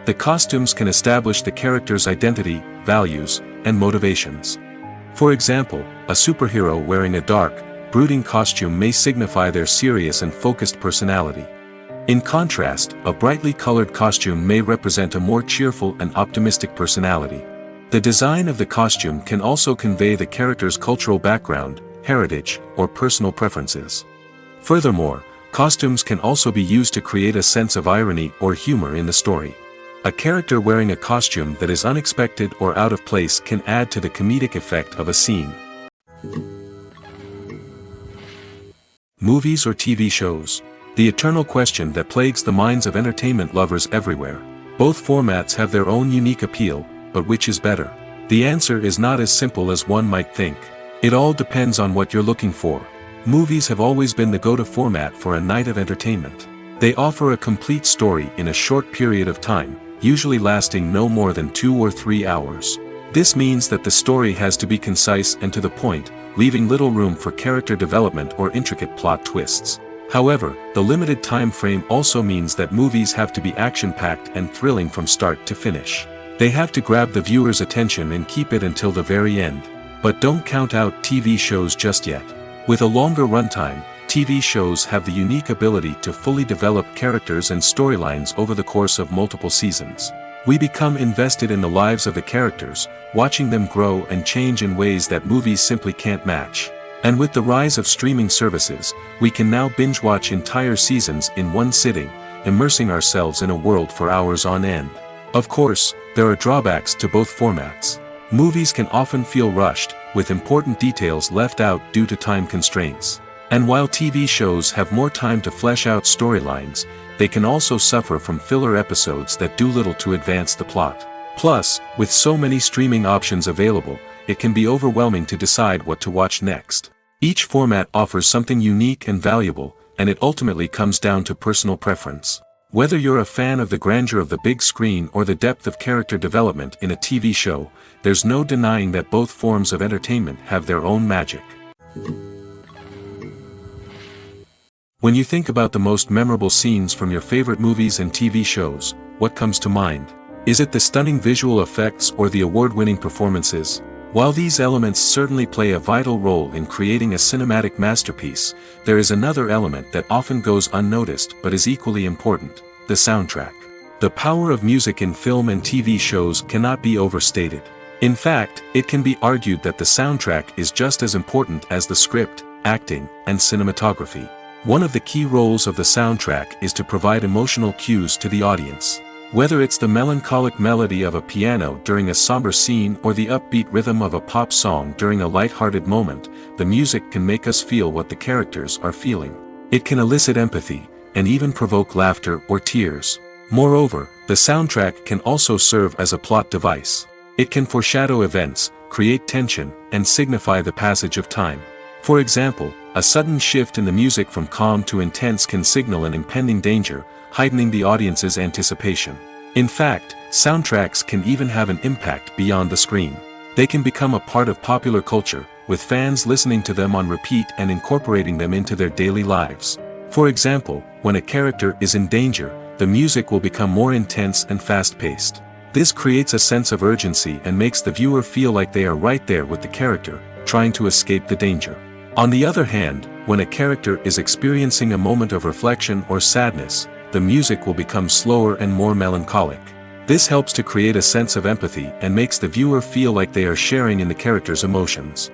The costumes can establish the character's identity, values, and motivations. For example, a superhero wearing a dark, brooding costume may signify their serious and focused personality. In contrast, a brightly colored costume may represent a more cheerful and optimistic personality. The design of the costume can also convey the character's cultural background, heritage, or personal preferences. Furthermore, costumes can also be used to create a sense of irony or humor in the story. A character wearing a costume that is unexpected or out of place can add to the comedic effect of a scene. Movies or TV shows? The eternal question that plagues the minds of entertainment lovers everywhere. Both formats have their own unique appeal, but which is better? The answer is not as simple as one might think. It all depends on what you're looking for. Movies have always been the go-to format for a night of entertainment. They offer a complete story in a short period of time, usually lasting no more than 2 or 3 hours. This means that the story has to be concise and to the point, leaving little room for character development or intricate plot twists. However, the limited time frame also means that movies have to be action-packed and thrilling from start to finish. They have to grab the viewer's attention and keep it until the very end. But don't count out TV shows just yet. With a longer runtime, TV shows have the unique ability to fully develop characters and storylines over the course of multiple seasons. We become invested in the lives of the characters, watching them grow and change in ways that movies simply can't match. And with the rise of streaming services, we can now binge-watch entire seasons in one sitting, immersing ourselves in a world for hours on end. Of course, there are drawbacks to both formats. Movies can often feel rushed, with important details left out due to time constraints. And while TV shows have more time to flesh out storylines, they can also suffer from filler episodes that do little to advance the plot. Plus, with so many streaming options available, it can be overwhelming to decide what to watch next. Each format offers something unique and valuable, and it ultimately comes down to personal preference. Whether you're a fan of the grandeur of the big screen or the depth of character development in a TV show, there's no denying that both forms of entertainment have their own magic. When you think about the most memorable scenes from your favorite movies and TV shows, what comes to mind? Is it the stunning visual effects or the award-winning performances? While these elements certainly play a vital role in creating a cinematic masterpiece, there is another element that often goes unnoticed but is equally important: the soundtrack. The power of music in film and TV shows cannot be overstated. In fact, it can be argued that the soundtrack is just as important as the script, acting, and cinematography. One of the key roles of the soundtrack is to provide emotional cues to the audience. Whether it's the melancholic melody of a piano during a somber scene or the upbeat rhythm of a pop song during a light-hearted moment, the music can make us feel what the characters are feeling. It can elicit empathy, and even provoke laughter or tears. Moreover, the soundtrack can also serve as a plot device. It can foreshadow events, create tension, and signify the passage of time. For example, a sudden shift in the music from calm to intense can signal an impending danger, heightening the audience's anticipation. In fact, soundtracks can even have an impact beyond the screen. They can become a part of popular culture, with fans listening to them on repeat and incorporating them into their daily lives. For example, when a character is in danger, the music will become more intense and fast-paced. This creates a sense of urgency and makes the viewer feel like they are right there with the character, trying to escape the danger. On the other hand, when a character is experiencing a moment of reflection or sadness, the music will become slower and more melancholic. This helps to create a sense of empathy and makes the viewer feel like they are sharing in the character's emotions.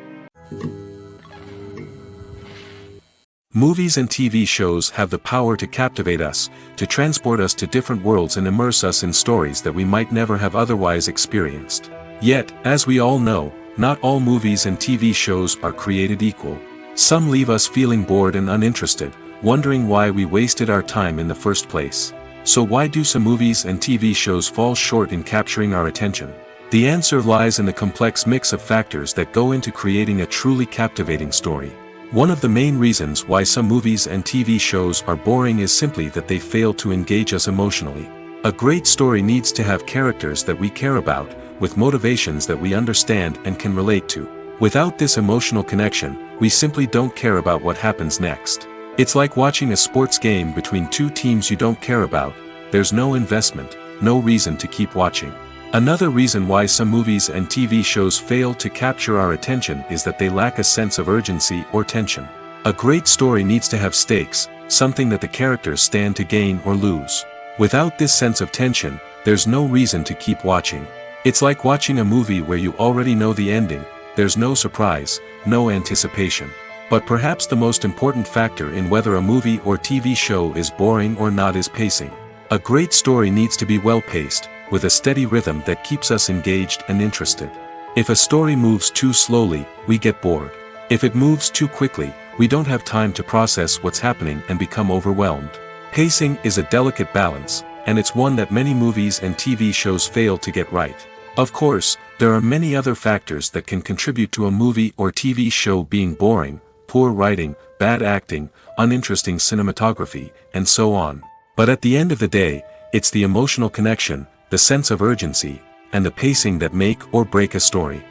Movies and TV shows have the power to captivate us, to transport us to different worlds and immerse us in stories that we might never have otherwise experienced. Yet, as we all know, not all movies and TV shows are created equal. Some leave us feeling bored and uninterested, wondering why we wasted our time in the first place. So why do some movies and TV shows fall short in capturing our attention? The answer lies in the complex mix of factors that go into creating a truly captivating story. One of the main reasons why some movies and TV shows are boring is simply that they fail to engage us emotionally. A great story needs to have characters that we care about, with motivations that we understand and can relate to. Without this emotional connection, we simply don't care about what happens next. It's like watching a sports game between two teams you don't care about. There's no investment, no reason to keep watching. Another reason why some movies and TV shows fail to capture our attention is that they lack a sense of urgency or tension. A great story needs to have stakes, something that the characters stand to gain or lose. Without this sense of tension, there's no reason to keep watching. It's like watching a movie where you already know the ending. There's no surprise, no anticipation. But perhaps the most important factor in whether a movie or TV show is boring or not is pacing. A great story needs to be well-paced, with a steady rhythm that keeps us engaged and interested. If a story moves too slowly, we get bored. If it moves too quickly, we don't have time to process what's happening and become overwhelmed. Pacing is a delicate balance, and it's one that many movies and TV shows fail to get right. Of course, there are many other factors that can contribute to a movie or TV show being boring: poor writing, bad acting, uninteresting cinematography, and so on. But at the end of the day, it's the emotional connection, the sense of urgency, and the pacing that make or break a story.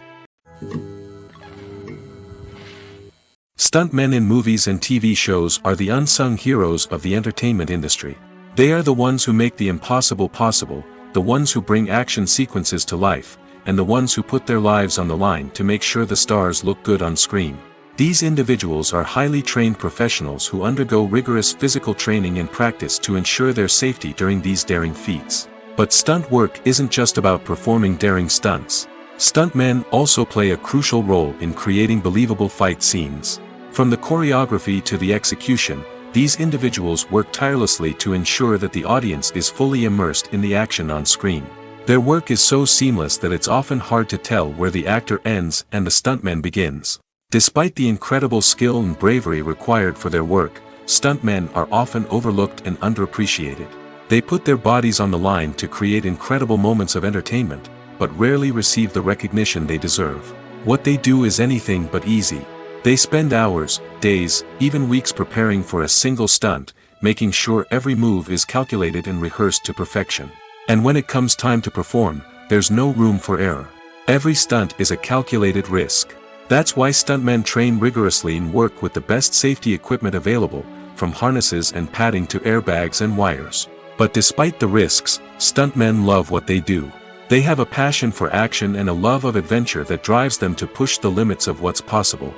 Stuntmen in movies and TV shows are the unsung heroes of the entertainment industry. They are the ones who make the impossible possible, the ones who bring action sequences to life, and the ones who put their lives on the line to make sure the stars look good on screen. These individuals are highly trained professionals who undergo rigorous physical training and practice to ensure their safety during these daring feats. But stunt work isn't just about performing daring stunts. Stuntmen also play a crucial role in creating believable fight scenes. From the choreography to the execution, these individuals work tirelessly to ensure that the audience is fully immersed in the action on screen. Their work is so seamless that it's often hard to tell where the actor ends and the stuntman begins. Despite the incredible skill and bravery required for their work, stuntmen are often overlooked and underappreciated. They put their bodies on the line to create incredible moments of entertainment, but rarely receive the recognition they deserve. What they do is anything but easy. They spend hours, days, even weeks preparing for a single stunt, making sure every move is calculated and rehearsed to perfection. And when it comes time to perform, there's no room for error. Every stunt is a calculated risk. That's why stuntmen train rigorously and work with the best safety equipment available, from harnesses and padding to airbags and wires. But despite the risks, stuntmen love what they do. They have a passion for action and a love of adventure that drives them to push the limits of what's possible.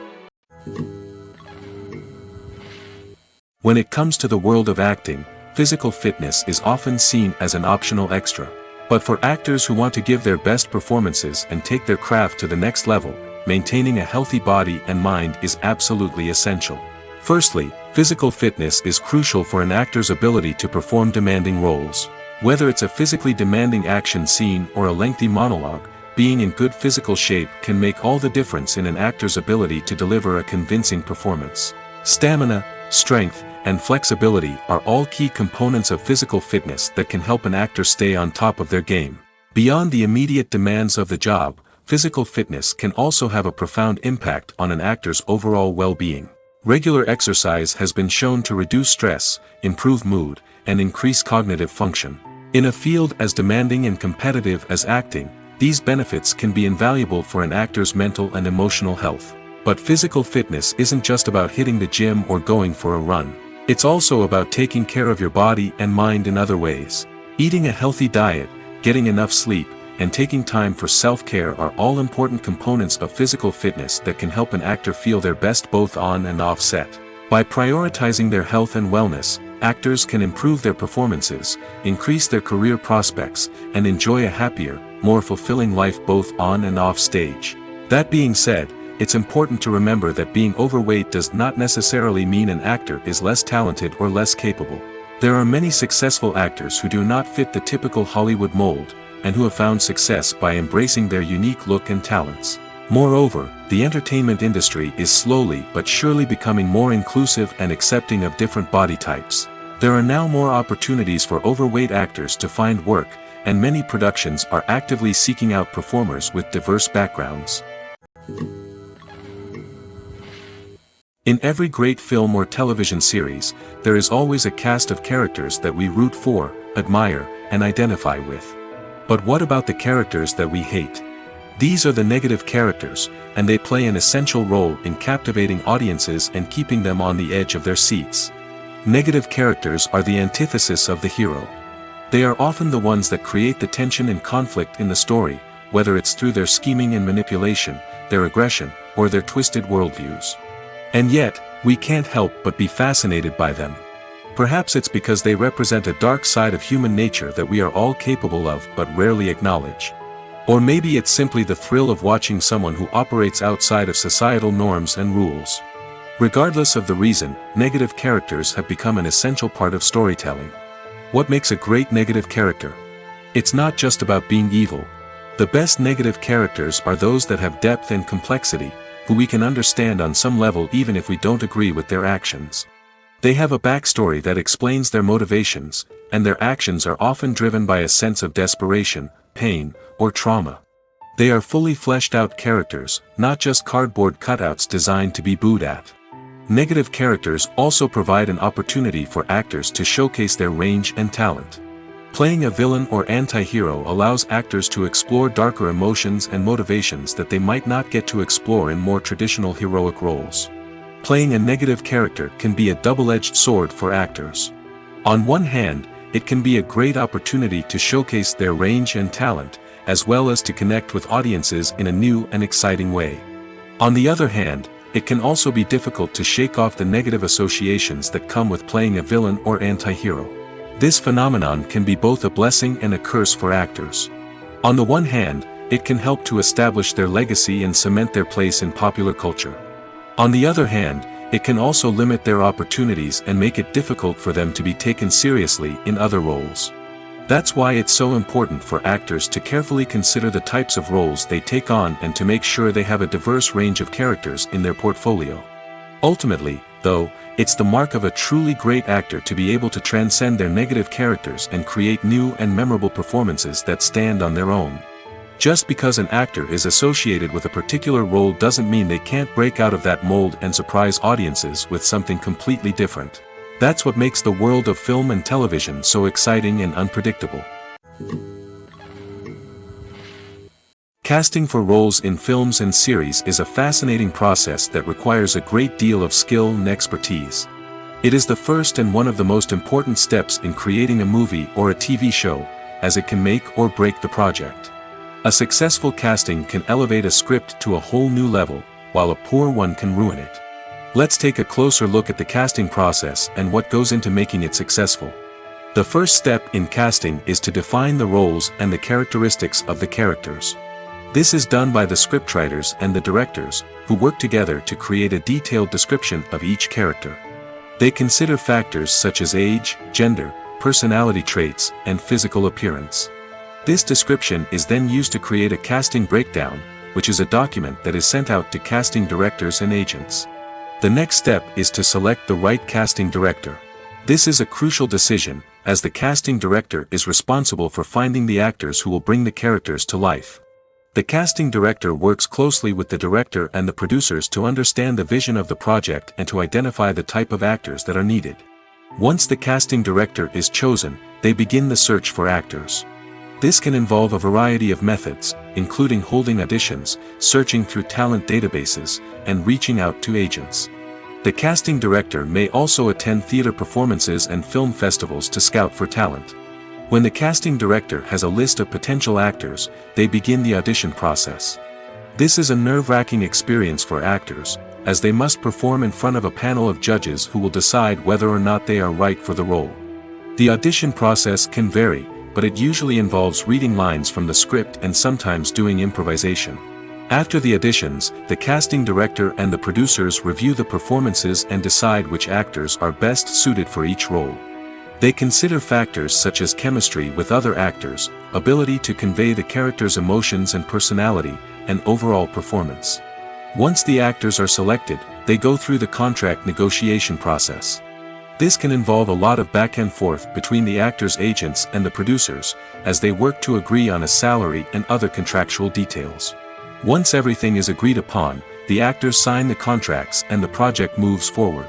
When it comes to the world of acting, physical fitness is often seen as an optional extra. But for actors who want to give their best performances and take their craft to the next level, maintaining a healthy body and mind is absolutely essential. Firstly, physical fitness is crucial for an actor's ability to perform demanding roles. Whether it's a physically demanding action scene or a lengthy monologue, being in good physical shape can make all the difference in an actor's ability to deliver a convincing performance. Stamina, strength, and flexibility are all key components of physical fitness that can help an actor stay on top of their game. Beyond the immediate demands of the job, physical fitness can also have a profound impact on an actor's overall well-being. Regular exercise has been shown to reduce stress, improve mood, and increase cognitive function. In a field as demanding and competitive as acting, these benefits can be invaluable for an actor's mental and emotional health. But physical fitness isn't just about hitting the gym or going for a run. It's also about taking care of your body and mind in other ways. Eating a healthy diet, getting enough sleep, and taking time for self-care are all important components of physical fitness that can help an actor feel their best both on and off set. By prioritizing their health and wellness, actors can improve their performances, increase their career prospects, and enjoy a happier, more fulfilling life both on and off stage. That being said, it's important to remember that being overweight does not necessarily mean an actor is less talented or less capable. There are many successful actors who do not fit the typical Hollywood mold, and who have found success by embracing their unique look and talents. Moreover, the entertainment industry is slowly but surely becoming more inclusive and accepting of different body types. There are now more opportunities for overweight actors to find work, and many productions are actively seeking out performers with diverse backgrounds. In every great film or television series, there is always a cast of characters that we root for, admire, and identify with. But what about the characters that we hate? These are the negative characters, and they play an essential role in captivating audiences and keeping them on the edge of their seats. Negative characters are the antithesis of the hero. They are often the ones that create the tension and conflict in the story, whether it's through their scheming and manipulation, their aggression, or their twisted worldviews. And yet, we can't help but be fascinated by them. Perhaps it's because they represent a dark side of human nature that we are all capable of but rarely acknowledge. Or maybe it's simply the thrill of watching someone who operates outside of societal norms and rules. Regardless of the reason, negative characters have become an essential part of storytelling. What makes a great negative character? It's not just about being evil. The best negative characters are those that have depth and complexity, who we can understand on some level even if we don't agree with their actions. They have a backstory that explains their motivations, and their actions are often driven by a sense of desperation, pain, or trauma. They are fully fleshed out characters, not just cardboard cutouts designed to be booed at. Negative characters also provide an opportunity for actors to showcase their range and talent. Playing a villain or anti-hero allows actors to explore darker emotions and motivations that they might not get to explore in more traditional heroic roles. Playing a negative character can be a double-edged sword for actors. On one hand, it can be a great opportunity to showcase their range and talent, as well as to connect with audiences in a new and exciting way. On the other hand, it can also be difficult to shake off the negative associations that come with playing a villain or anti-hero. This phenomenon can be both a blessing and a curse for actors. On the one hand, it can help to establish their legacy and cement their place in popular culture. On the other hand, it can also limit their opportunities and make it difficult for them to be taken seriously in other roles. That's why it's so important for actors to carefully consider the types of roles they take on and to make sure they have a diverse range of characters in their portfolio. Ultimately, though, it's the mark of a truly great actor to be able to transcend their negative characters and create new and memorable performances that stand on their own. Just because an actor is associated with a particular role doesn't mean they can't break out of that mold and surprise audiences with something completely different. That's what makes the world of film and television so exciting and unpredictable. Casting for roles in films and series is a fascinating process that requires a great deal of skill and expertise. It is the first and one of the most important steps in creating a movie or a TV show, as it can make or break the project. A successful casting can elevate a script to a whole new level, while a poor one can ruin it. Let's take a closer look at the casting process and what goes into making it successful. The first step in casting is to define the roles and the characteristics of the characters. This is done by the scriptwriters and the directors, who work together to create a detailed description of each character. They consider factors such as age, gender, personality traits, and physical appearance. This description is then used to create a casting breakdown, which is a document that is sent out to casting directors and agents. The next step is to select the right casting director. This is a crucial decision, as the casting director is responsible for finding the actors who will bring the characters to life. The casting director works closely with the director and the producers to understand the vision of the project and to identify the type of actors that are needed. Once the casting director is chosen, they begin the search for actors. This can involve a variety of methods, including holding auditions, searching through talent databases, and reaching out to agents. The casting director may also attend theater performances and film festivals to scout for talent. When the casting director has a list of potential actors, they begin the audition process. This is a nerve-wracking experience for actors, as they must perform in front of a panel of judges who will decide whether or not they are right for the role. The audition process can vary, but it usually involves reading lines from the script and sometimes doing improvisation. After the auditions, the casting director and the producers review the performances and decide which actors are best suited for each role. They consider factors such as chemistry with other actors, ability to convey the character's emotions and personality, and overall performance. Once the actors are selected, they go through the contract negotiation process. This can involve a lot of back and forth between the actors' agents and the producers, as they work to agree on a salary and other contractual details. Once everything is agreed upon, the actors sign the contracts and the project moves forward.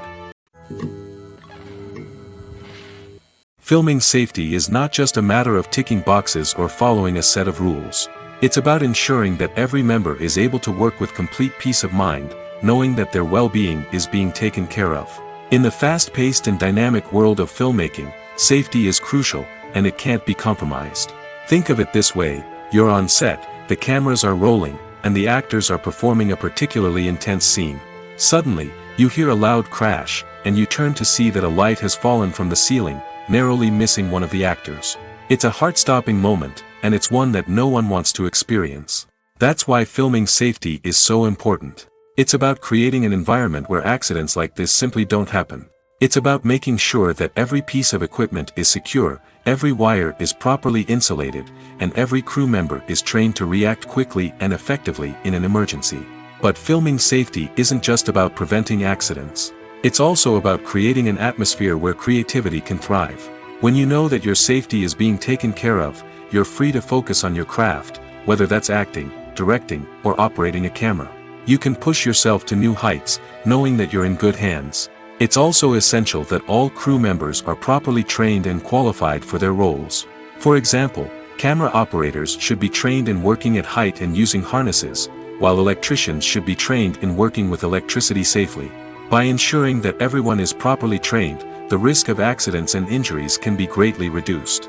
Filming safety is not just a matter of ticking boxes or following a set of rules. It's about ensuring that every member is able to work with complete peace of mind, knowing that their well-being is being taken care of. In the fast-paced and dynamic world of filmmaking, safety is crucial, and it can't be compromised. Think of it this way: you're on set, the cameras are rolling, and the actors are performing a particularly intense scene. Suddenly, you hear a loud crash, and you turn to see that a light has fallen from the ceiling, narrowly missing one of the actors. It's a heart-stopping moment, and it's one that no one wants to experience. That's why filming safety is so important. It's about creating an environment where accidents like this simply don't happen. It's about making sure that every piece of equipment is secure, every wire is properly insulated, and every crew member is trained to react quickly and effectively in an emergency. But filming safety isn't just about preventing accidents. It's also about creating an atmosphere where creativity can thrive. When you know that your safety is being taken care of, you're free to focus on your craft, whether that's acting, directing, or operating a camera. You can push yourself to new heights, knowing that you're in good hands. It's also essential that all crew members are properly trained and qualified for their roles. For example, camera operators should be trained in working at height and using harnesses, while electricians should be trained in working with electricity safely. By ensuring that everyone is properly trained, the risk of accidents and injuries can be greatly reduced.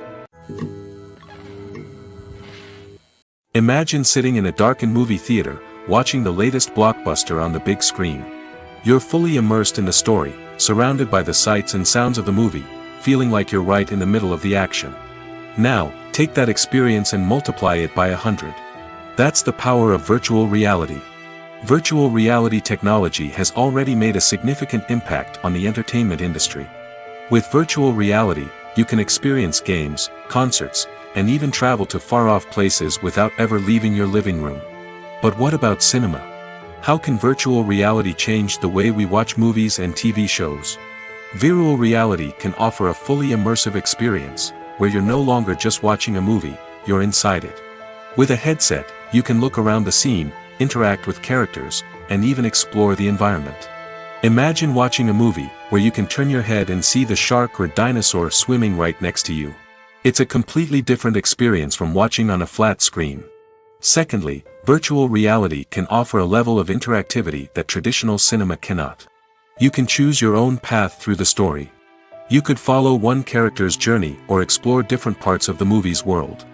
Imagine sitting in a darkened movie theater, watching the latest blockbuster on the big screen. You're fully immersed in the story, surrounded by the sights and sounds of the movie, feeling like you're right in the middle of the action. Now, take that experience and multiply it by 100. That's the power of virtual reality. Virtual reality technology has already made a significant impact on the entertainment industry. With virtual reality, you can experience games, concerts, and even travel to far-off places without ever leaving your living room. But what about cinema? How can virtual reality change the way we watch movies and TV shows? Virtual reality can offer a fully immersive experience, where you're no longer just watching a movie, you're inside it. With a headset, you can look around the scene, interact with characters, and even explore the environment. Imagine watching a movie where you can turn your head and see the shark or dinosaur swimming right next to you. It's a completely different experience from watching on a flat screen. Secondly, virtual reality can offer a level of interactivity that traditional cinema cannot. You can choose your own path through the story. You could follow one character's journey or explore different parts of the movie's world.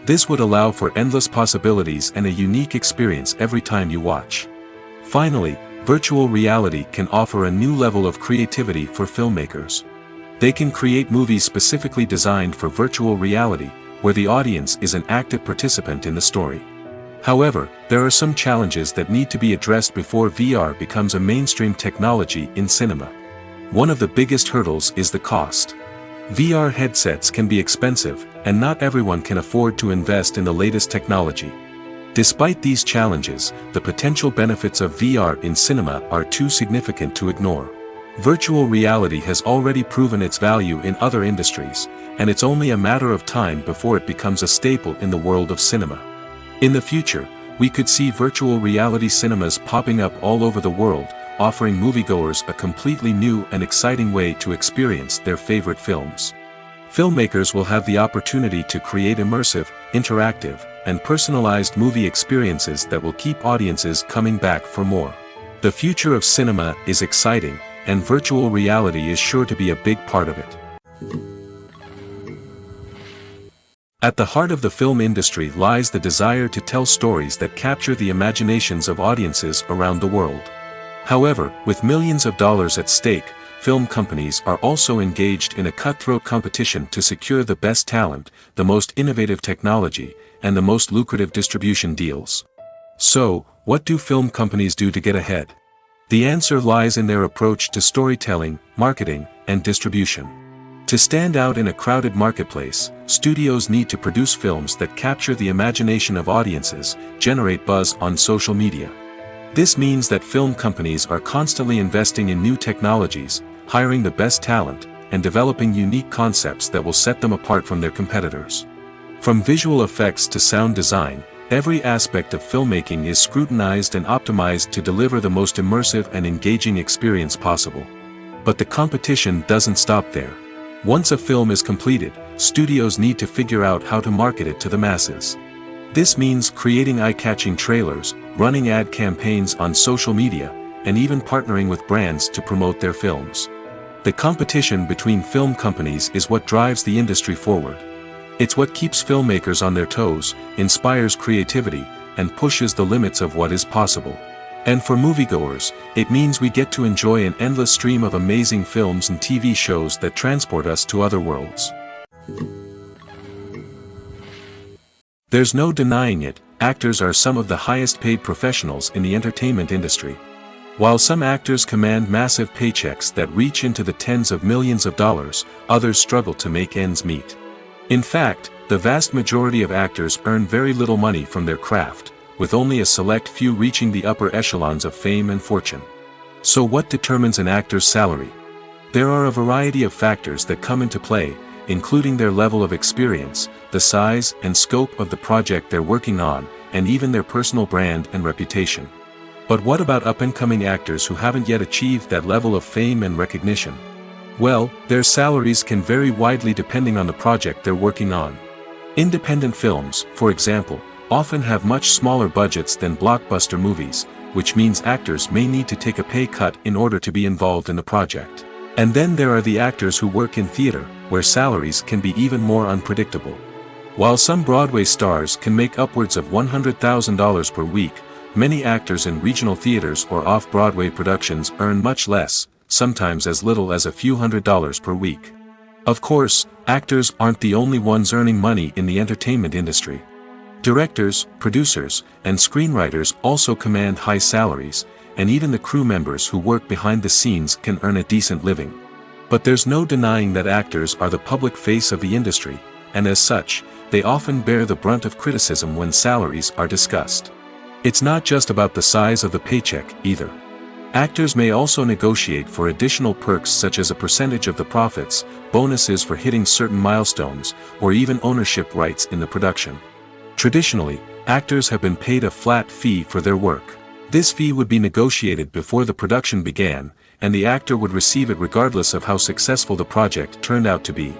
This would allow for endless possibilities and a unique experience every time you watch. Finally, virtual reality can offer a new level of creativity for filmmakers. They can create movies specifically designed for virtual reality, where the audience is an active participant in the story. However, there are some challenges that need to be addressed before VR becomes a mainstream technology in cinema. One of the biggest hurdles is the cost. VR headsets can be expensive, and not everyone can afford to invest in the latest technology. Despite these challenges, the potential benefits of VR in cinema are too significant to ignore. Virtual reality has already proven its value in other industries, and it's only a matter of time before it becomes a staple in the world of cinema. In the future, we could see virtual reality cinemas popping up all over the world, offering moviegoers a completely new and exciting way to experience their favorite films. Filmmakers will have the opportunity to create immersive, interactive, and personalized movie experiences that will keep audiences coming back for more. The future of cinema is exciting, and virtual reality is sure to be a big part of it. At the heart of the film industry lies the desire to tell stories that capture the imaginations of audiences around the world. However, with millions of dollars at stake, film companies are also engaged in a cutthroat competition to secure the best talent, the most innovative technology, and the most lucrative distribution deals. So, what do film companies do to get ahead? The answer lies in their approach to storytelling, marketing, and distribution. To stand out in a crowded marketplace, studios need to produce films that capture the imagination of audiences, generate buzz on social media. This means that film companies are constantly investing in new technologies, hiring the best talent, and developing unique concepts that will set them apart from their competitors. From visual effects to sound design, every aspect of filmmaking is scrutinized and optimized to deliver the most immersive and engaging experience possible. But the competition doesn't stop there. Once a film is completed, studios need to figure out how to market it to the masses. This means creating eye-catching trailers, running ad campaigns on social media, and even partnering with brands to promote their films. The competition between film companies is what drives the industry forward. It's what keeps filmmakers on their toes, inspires creativity, and pushes the limits of what is possible. And for moviegoers, it means we get to enjoy an endless stream of amazing films and TV shows that transport us to other worlds. There's no denying it, actors are some of the highest paid professionals in the entertainment industry. While some actors command massive paychecks that reach into the tens of millions of dollars, others struggle to make ends meet. In fact, the vast majority of actors earn very little money from their craft, with only a select few reaching the upper echelons of fame and fortune. So what determines an actor's salary? There are a variety of factors that come into play, including their level of experience, the size and scope of the project they're working on, and even their personal brand and reputation. But what about up-and-coming actors who haven't yet achieved that level of fame and recognition? Well, their salaries can vary widely depending on the project they're working on. Independent films, for example, often have much smaller budgets than blockbuster movies, which means actors may need to take a pay cut in order to be involved in the project. And then there are the actors who work in theater, where salaries can be even more unpredictable. While some Broadway stars can make upwards of $100,000 per week, many actors in regional theaters or off-Broadway productions earn much less, sometimes as little as a few $100s per week. Of course, actors aren't the only ones earning money in the entertainment industry. Directors, producers, and screenwriters also command high salaries, and even the crew members who work behind the scenes can earn a decent living. But there's no denying that actors are the public face of the industry, and as such, they often bear the brunt of criticism when salaries are discussed. It's not just about the size of the paycheck, either. Actors may also negotiate for additional perks such as a percentage of the profits, bonuses for hitting certain milestones, or even ownership rights in the production. Traditionally, actors have been paid a flat fee for their work. This fee would be negotiated before the production began, and the actor would receive it regardless of how successful the project turned out to be.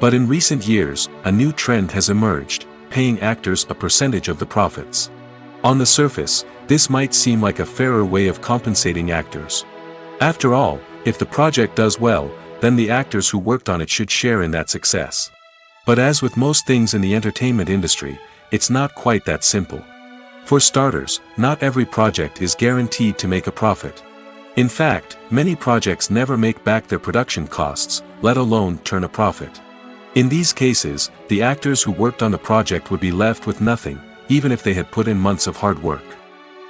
But in recent years, a new trend has emerged, paying actors a percentage of the profits. On the surface, this might seem like a fairer way of compensating actors. After all, if the project does well, then the actors who worked on it should share in that success. But as with most things in the entertainment industry, it's not quite that simple. For starters, not every project is guaranteed to make a profit. In fact, many projects never make back their production costs, let alone turn a profit. In these cases, the actors who worked on the project would be left with nothing, even if they had put in months of hard work.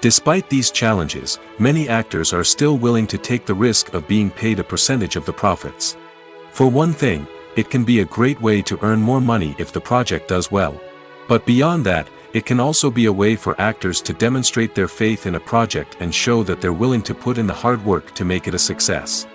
Despite these challenges, many actors are still willing to take the risk of being paid a percentage of the profits. For one thing, it can be a great way to earn more money if the project does well. But beyond that, it can also be a way for actors to demonstrate their faith in a project and show that they're willing to put in the hard work to make it a success.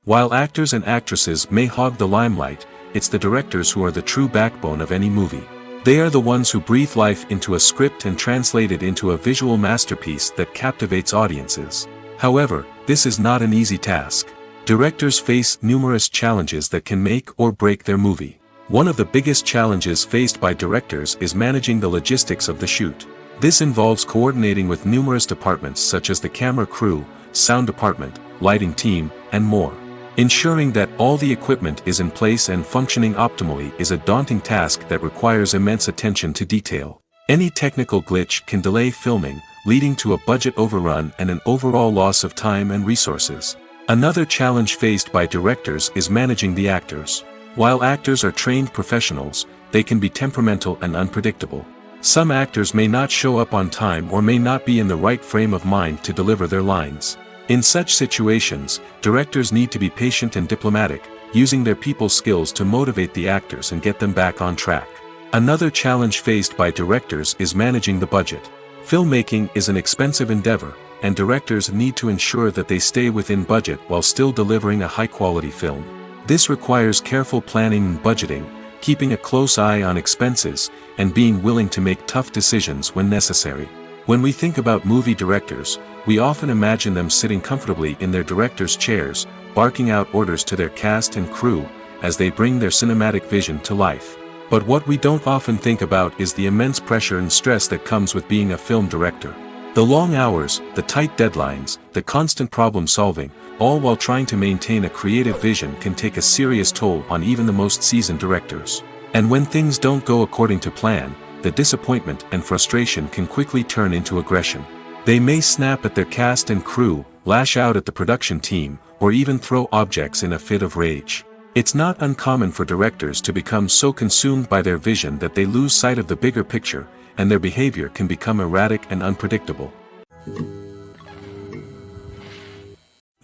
While actors and actresses may hog the limelight, it's the directors who are the true backbone of any movie. They are the ones who breathe life into a script and translate it into a visual masterpiece that captivates audiences. However, this is not an easy task. Directors face numerous challenges that can make or break their movie. One of the biggest challenges faced by directors is managing the logistics of the shoot. This involves coordinating with numerous departments such as the camera crew, sound department, lighting team, and more. Ensuring that all the equipment is in place and functioning optimally is a daunting task that requires immense attention to detail. Any technical glitch can delay filming, leading to a budget overrun and an overall loss of time and resources. Another challenge faced by directors is managing the actors. While actors are trained professionals, they can be temperamental and unpredictable. Some actors may not show up on time or may not be in the right frame of mind to deliver their lines. In such situations, directors need to be patient and diplomatic, using their people skills to motivate the actors and get them back on track. Another challenge faced by directors is managing the budget. Filmmaking is an expensive endeavor, and directors need to ensure that they stay within budget while still delivering a high-quality film. This requires careful planning and budgeting, keeping a close eye on expenses, and being willing to make tough decisions when necessary. When we think about movie directors, we often imagine them sitting comfortably in their director's chairs, barking out orders to their cast and crew, as they bring their cinematic vision to life. But what we don't often think about is the immense pressure and stress that comes with being a film director. The long hours, the tight deadlines, the constant problem solving, all while trying to maintain a creative vision can take a serious toll on even the most seasoned directors. And when things don't go according to plan, the disappointment and frustration can quickly turn into aggression. They may snap at their cast and crew, lash out at the production team, or even throw objects in a fit of rage. It's not uncommon for directors to become so consumed by their vision that they lose sight of the bigger picture, and their behavior can become erratic and unpredictable.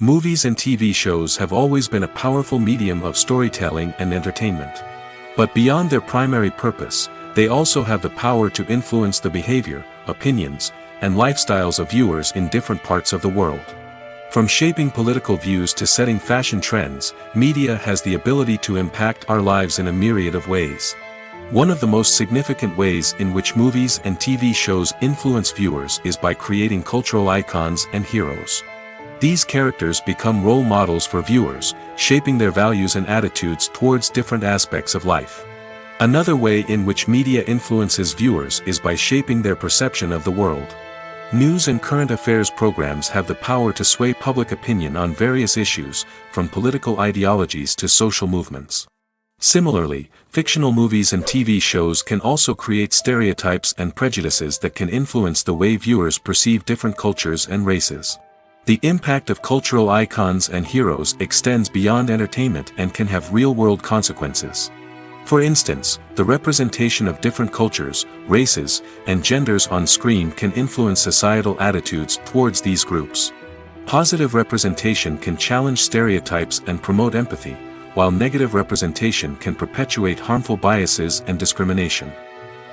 Movies and TV shows have always been a powerful medium of storytelling and entertainment. But beyond their primary purpose, they also have the power to influence the behavior, opinions, and lifestyles of viewers in different parts of the world. From shaping political views to setting fashion trends, media has the ability to impact our lives in a myriad of ways. One of the most significant ways in which movies and TV shows influence viewers is by creating cultural icons and heroes. These characters become role models for viewers, shaping their values and attitudes towards different aspects of life. Another way in which media influences viewers is by shaping their perception of the world. News and current affairs programs have the power to sway public opinion on various issues, from political ideologies to social movements. Similarly, fictional movies and TV shows can also create stereotypes and prejudices that can influence the way viewers perceive different cultures and races. The impact of cultural icons and heroes extends beyond entertainment and can have real-world consequences. For instance, the representation of different cultures, races, and genders on screen can influence societal attitudes towards these groups. Positive representation can challenge stereotypes and promote empathy, while negative representation can perpetuate harmful biases and discrimination.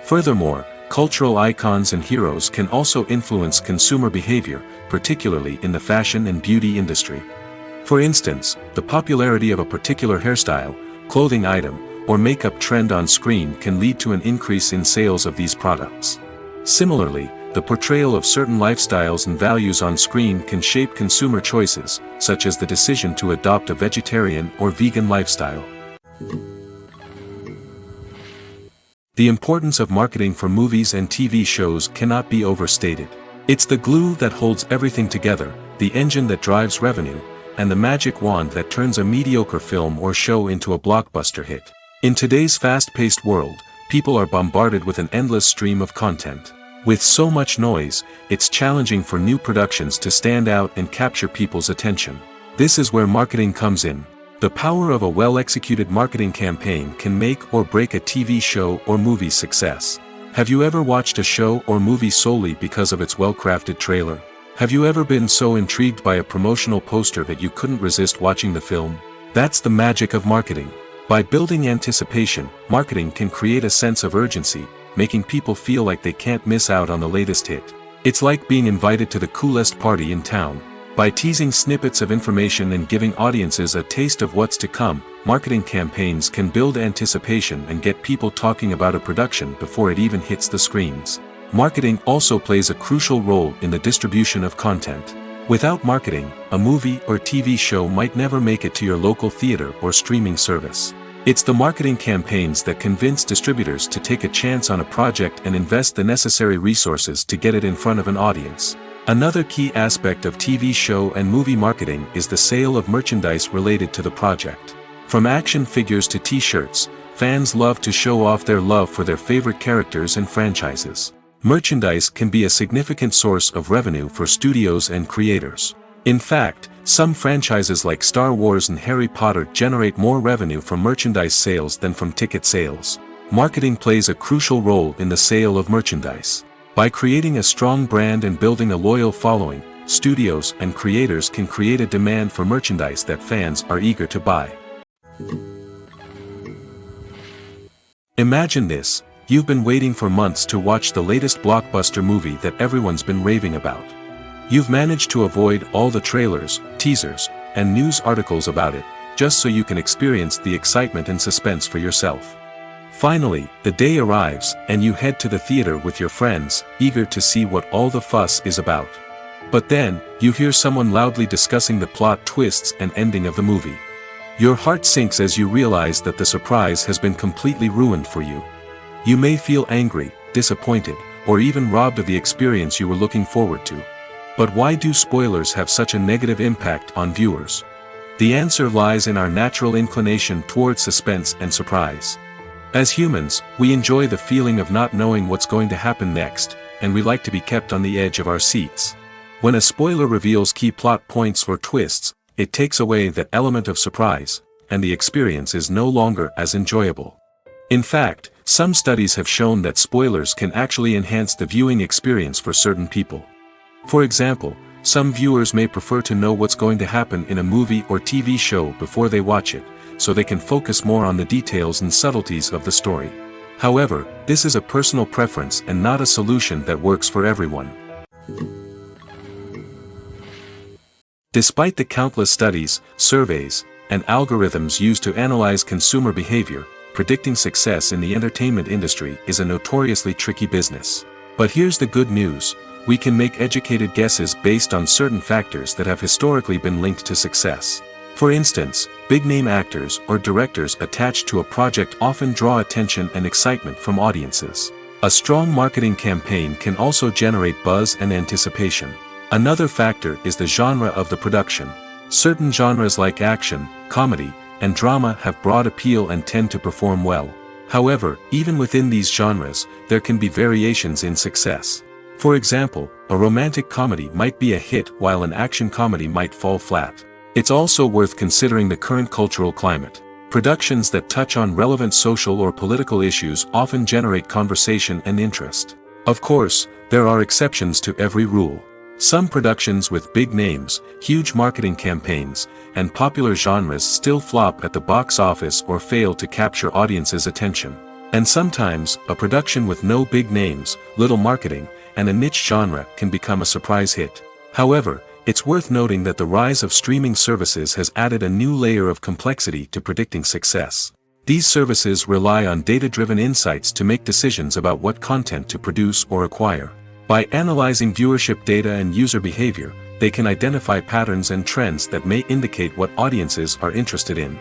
Furthermore, cultural icons and heroes can also influence consumer behavior, particularly in the fashion and beauty industry. For instance, the popularity of a particular hairstyle, clothing item, or makeup trend on screen can lead to an increase in sales of these products. Similarly, the portrayal of certain lifestyles and values on screen can shape consumer choices, such as the decision to adopt a vegetarian or vegan lifestyle. The importance of marketing for movies and TV shows cannot be overstated. It's the glue that holds everything together, the engine that drives revenue, and the magic wand that turns a mediocre film or show into a blockbuster hit. In today's fast-paced world, people are bombarded with an endless stream of content. With so much noise, it's challenging for new productions to stand out and capture people's attention. This is where marketing comes in. The power of a well-executed marketing campaign can make or break a TV show or movie's success. Have you ever watched a show or movie solely because of its well-crafted trailer? Have you ever been so intrigued by a promotional poster that you couldn't resist watching the film? That's the magic of marketing. By building anticipation, marketing can create a sense of urgency, making people feel like they can't miss out on the latest hit. It's like being invited to the coolest party in town. By teasing snippets of information and giving audiences a taste of what's to come, marketing campaigns can build anticipation and get people talking about a production before it even hits the screens. Marketing also plays a crucial role in the distribution of content. Without marketing, a movie or TV show might never make it to your local theater or streaming service. It's the marketing campaigns that convince distributors to take a chance on a project and invest the necessary resources to get it in front of an audience. Another key aspect of TV show and movie marketing is the sale of merchandise related to the project. From action figures to t-shirts, fans love to show off their love for their favorite characters and franchises. Merchandise can be a significant source of revenue for studios and creators. In fact, some franchises like Star Wars and Harry Potter generate more revenue from merchandise sales than from ticket sales. Marketing plays a crucial role in the sale of merchandise. By creating a strong brand and building a loyal following, studios and creators can create a demand for merchandise that fans are eager to buy. Imagine this: you've been waiting for months to watch the latest blockbuster movie that everyone's been raving about. You've managed to avoid all the trailers, teasers, and news articles about it, just so you can experience the excitement and suspense for yourself. Finally, the day arrives, and you head to the theater with your friends, eager to see what all the fuss is about. But then, you hear someone loudly discussing the plot twists and ending of the movie. Your heart sinks as you realize that the surprise has been completely ruined for you. You may feel angry, disappointed, or even robbed of the experience you were looking forward to. But why do spoilers have such a negative impact on viewers? The answer lies in our natural inclination towards suspense and surprise. As humans, we enjoy the feeling of not knowing what's going to happen next, and we like to be kept on the edge of our seats. When a spoiler reveals key plot points or twists, it takes away that element of surprise, and the experience is no longer as enjoyable. In fact, some studies have shown that spoilers can actually enhance the viewing experience for certain people. For example, some viewers may prefer to know what's going to happen in a movie or TV show before they watch it, so they can focus more on the details and subtleties of the story. However, this is a personal preference and not a solution that works for everyone. Despite the countless studies, surveys, and algorithms used to analyze consumer behavior, predicting success in the entertainment industry is a notoriously tricky business. But here's the good news: we can make educated guesses based on certain factors that have historically been linked to success. For instance, big-name actors or directors attached to a project often draw attention and excitement from audiences. A strong marketing campaign can also generate buzz and anticipation. Another factor is the genre of the production. Certain genres like action, comedy, and drama have broad appeal and tend to perform well. However, even within these genres, there can be variations in success. For example, a romantic comedy might be a hit while an action comedy might fall flat. It's also worth considering the current cultural climate. Productions that touch on relevant social or political issues often generate conversation and interest. Of course, there are exceptions to every rule. Some productions with big names, huge marketing campaigns, and popular genres still flop at the box office or fail to capture audiences' attention. And sometimes, a production with no big names, little marketing, and a niche genre can become a surprise hit. However, it's worth noting that the rise of streaming services has added a new layer of complexity to predicting success. These services rely on data-driven insights to make decisions about what content to produce or acquire. By analyzing viewership data and user behavior, they can identify patterns and trends that may indicate what audiences are interested in.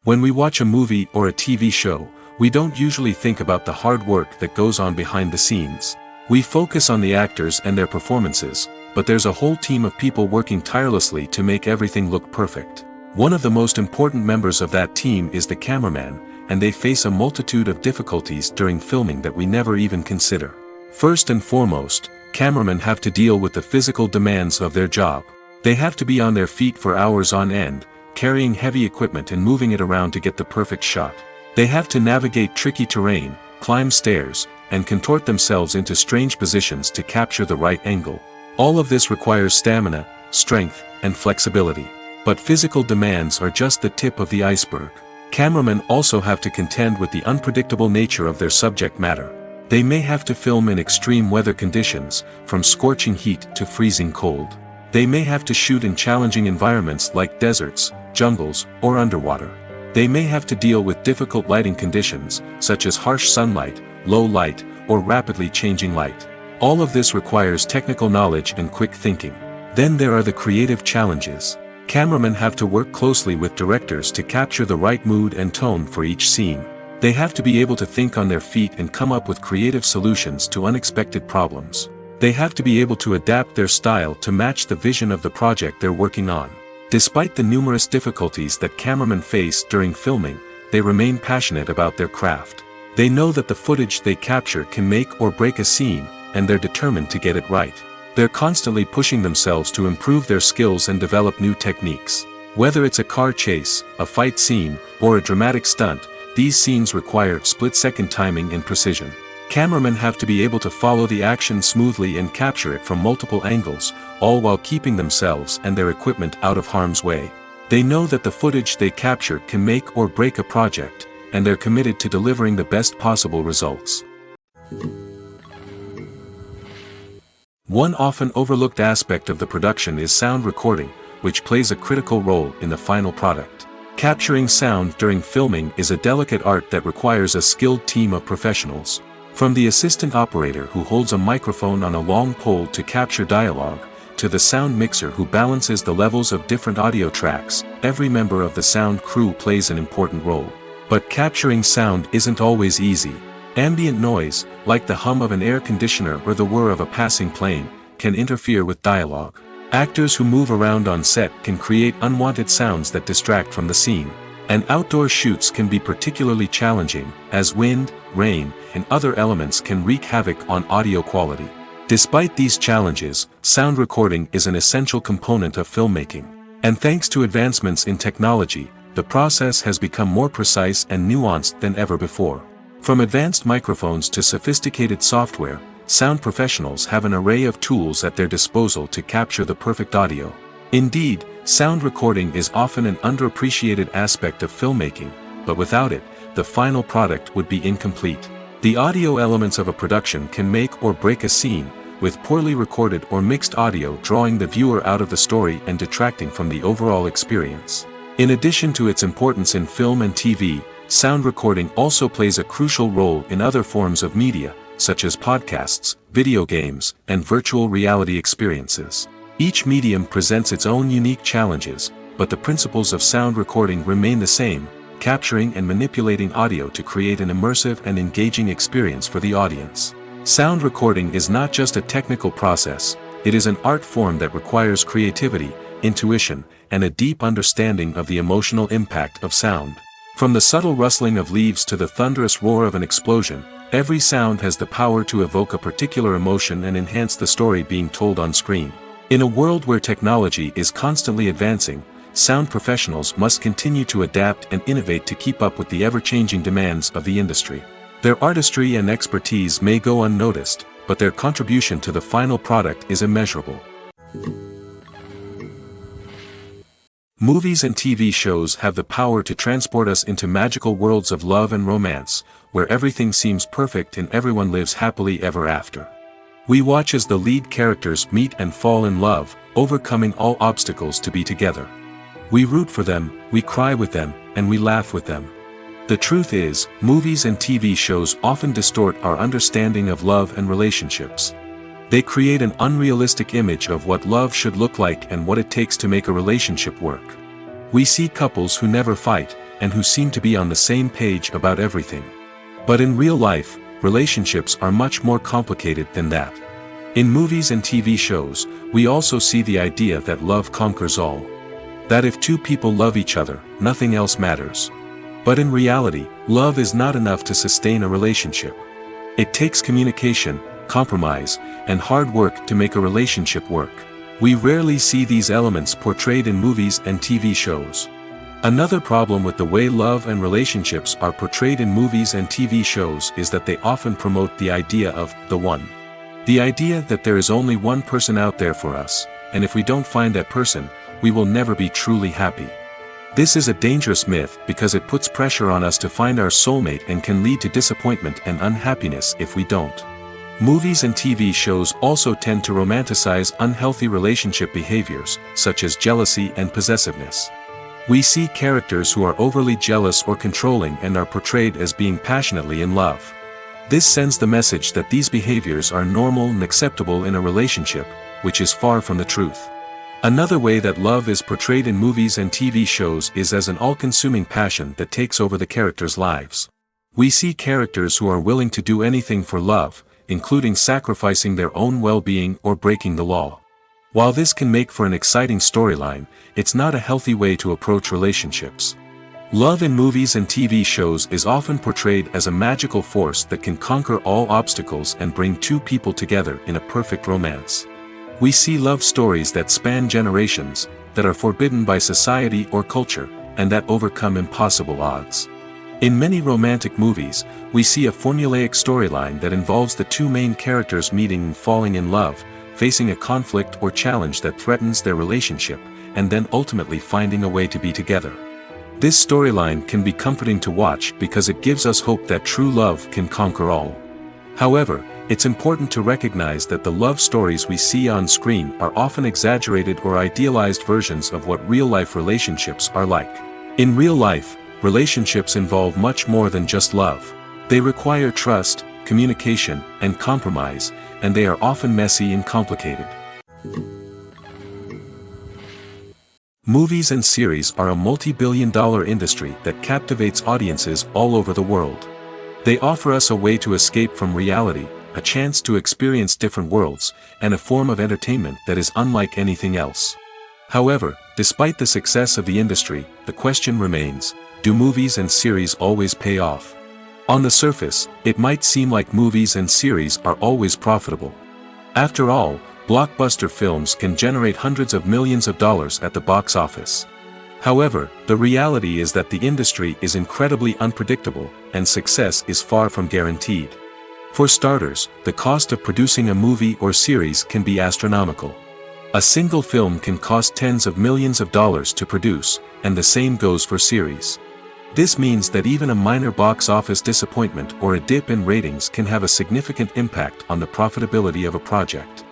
When we watch a movie or a TV show, we don't usually think about the hard work that goes on behind the scenes. We focus on the actors and their performances, but there's a whole team of people working tirelessly to make everything look perfect. One of the most important members of that team is the cameraman, and they face a multitude of difficulties during filming that we never even consider. First and foremost, cameramen have to deal with the physical demands of their job. They have to be on their feet for hours on end, carrying heavy equipment and moving it around to get the perfect shot. They have to navigate tricky terrain, climb stairs, and contort themselves into strange positions to capture the right angle. All of this requires stamina, strength, and flexibility. But physical demands are just the tip of the iceberg. Cameramen also have to contend with the unpredictable nature of their subject matter. They may have to film in extreme weather conditions, from scorching heat to freezing cold. They may have to shoot in challenging environments like deserts, jungles, or underwater. They may have to deal with difficult lighting conditions, such as harsh sunlight, low light, or rapidly changing light. All of this requires technical knowledge and quick thinking. Then there are the creative challenges. Cameramen have to work closely with directors to capture the right mood and tone for each scene. They have to be able to think on their feet and come up with creative solutions to unexpected problems. They have to be able to adapt their style to match the vision of the project they're working on. Despite the numerous difficulties that cameramen face during filming, they remain passionate about their craft. They know that the footage they capture can make or break a scene, and they're determined to get it right. They're constantly pushing themselves to improve their skills and develop new techniques. Whether it's a car chase, a fight scene, or a dramatic stunt, these scenes require split-second timing and precision. Cameramen have to be able to follow the action smoothly and capture it from multiple angles, all while keeping themselves and their equipment out of harm's way. They know that the footage they capture can make or break a project, and they're committed to delivering the best possible results. One often overlooked aspect of the production is sound recording, which plays a critical role in the final product. Capturing sound during filming is a delicate art that requires a skilled team of professionals. From the assistant operator who holds a microphone on a long pole to capture dialogue, to the sound mixer who balances the levels of different audio tracks, every member of the sound crew plays an important role. But capturing sound isn't always easy. Ambient noise, like the hum of an air conditioner or the whir of a passing plane, can interfere with dialogue. Actors who move around on set can create unwanted sounds that distract from the scene. And outdoor shoots can be particularly challenging, as wind, rain, and other elements can wreak havoc on audio quality. Despite these challenges, sound recording is an essential component of filmmaking. And thanks to advancements in technology, the process has become more precise and nuanced than ever before. From advanced microphones to sophisticated software, sound professionals have an array of tools at their disposal to capture the perfect audio. Indeed, sound recording is often an underappreciated aspect of filmmaking, but without it, the final product would be incomplete. The audio elements of a production can make or break a scene, with poorly recorded or mixed audio drawing the viewer out of the story and detracting from the overall experience. In addition to its importance in film and TV, sound recording also plays a crucial role in other forms of media, such as podcasts, video games, and virtual reality experiences. Each medium presents its own unique challenges, but the principles of sound recording remain the same, capturing and manipulating audio to create an immersive and engaging experience for the audience. Sound recording is not just a technical process, it is an art form that requires creativity, intuition, and a deep understanding of the emotional impact of sound. From the subtle rustling of leaves to the thunderous roar of an explosion, every sound has the power to evoke a particular emotion and enhance the story being told on screen. In a world where technology is constantly advancing, sound professionals must continue to adapt and innovate to keep up with the ever-changing demands of the industry. Their artistry and expertise may go unnoticed, but their contribution to the final product is immeasurable. Movies and TV shows have the power to transport us into magical worlds of love and romance, where everything seems perfect and everyone lives happily ever after. We watch as the lead characters meet and fall in love, overcoming all obstacles to be together. We root for them, we cry with them, and we laugh with them. The truth is, movies and TV shows often distort our understanding of love and relationships. They create an unrealistic image of what love should look like and what it takes to make a relationship work. We see couples who never fight, and who seem to be on the same page about everything. But in real life, relationships are much more complicated than that. In movies and TV shows, we also see the idea that love conquers all. That if two people love each other, nothing else matters. But in reality, love is not enough to sustain a relationship. It takes communication, compromise, and hard work to make a relationship work. We rarely see these elements portrayed in movies and TV shows. Another problem with the way love and relationships are portrayed in movies and TV shows is that they often promote the idea of the one. The idea that there is only one person out there for us, and if we don't find that person, we will never be truly happy. This is a dangerous myth because it puts pressure on us to find our soulmate and can lead to disappointment and unhappiness if we don't. Movies and TV shows also tend to romanticize unhealthy relationship behaviors, such as jealousy and possessiveness. We see characters who are overly jealous or controlling and are portrayed as being passionately in love. This sends the message that these behaviors are normal and acceptable in a relationship, which is far from the truth. Another way that love is portrayed in movies and TV shows is as an all-consuming passion that takes over the characters' lives. We see characters who are willing to do anything for love, including sacrificing their own well-being or breaking the law. While this can make for an exciting storyline, it's not a healthy way to approach relationships. Love in movies and TV shows is often portrayed as a magical force that can conquer all obstacles and bring two people together in a perfect romance. We see love stories that span generations, that are forbidden by society or culture, and that overcome impossible odds. In many romantic movies, we see a formulaic storyline that involves the two main characters meeting and falling in love, facing a conflict or challenge that threatens their relationship, and then ultimately finding a way to be together. This storyline can be comforting to watch because it gives us hope that true love can conquer all. However, it's important to recognize that the love stories we see on screen are often exaggerated or idealized versions of what real-life relationships are like. In real life, relationships involve much more than just love. They require trust, communication, and compromise, and they are often messy and complicated. Movies and series are a multi-billion-dollar industry that captivates audiences all over the world. They offer us a way to escape from reality, a chance to experience different worlds, and a form of entertainment that is unlike anything else. However, despite the success of the industry, the question remains, do movies and series always pay off? On the surface, it might seem like movies and series are always profitable. After all, blockbuster films can generate hundreds of millions of dollars at the box office. However, the reality is that the industry is incredibly unpredictable, and success is far from guaranteed. For starters, the cost of producing a movie or series can be astronomical. A single film can cost tens of millions of dollars to produce, and the same goes for series. This means that even a minor box office disappointment or a dip in ratings can have a significant impact on the profitability of a project.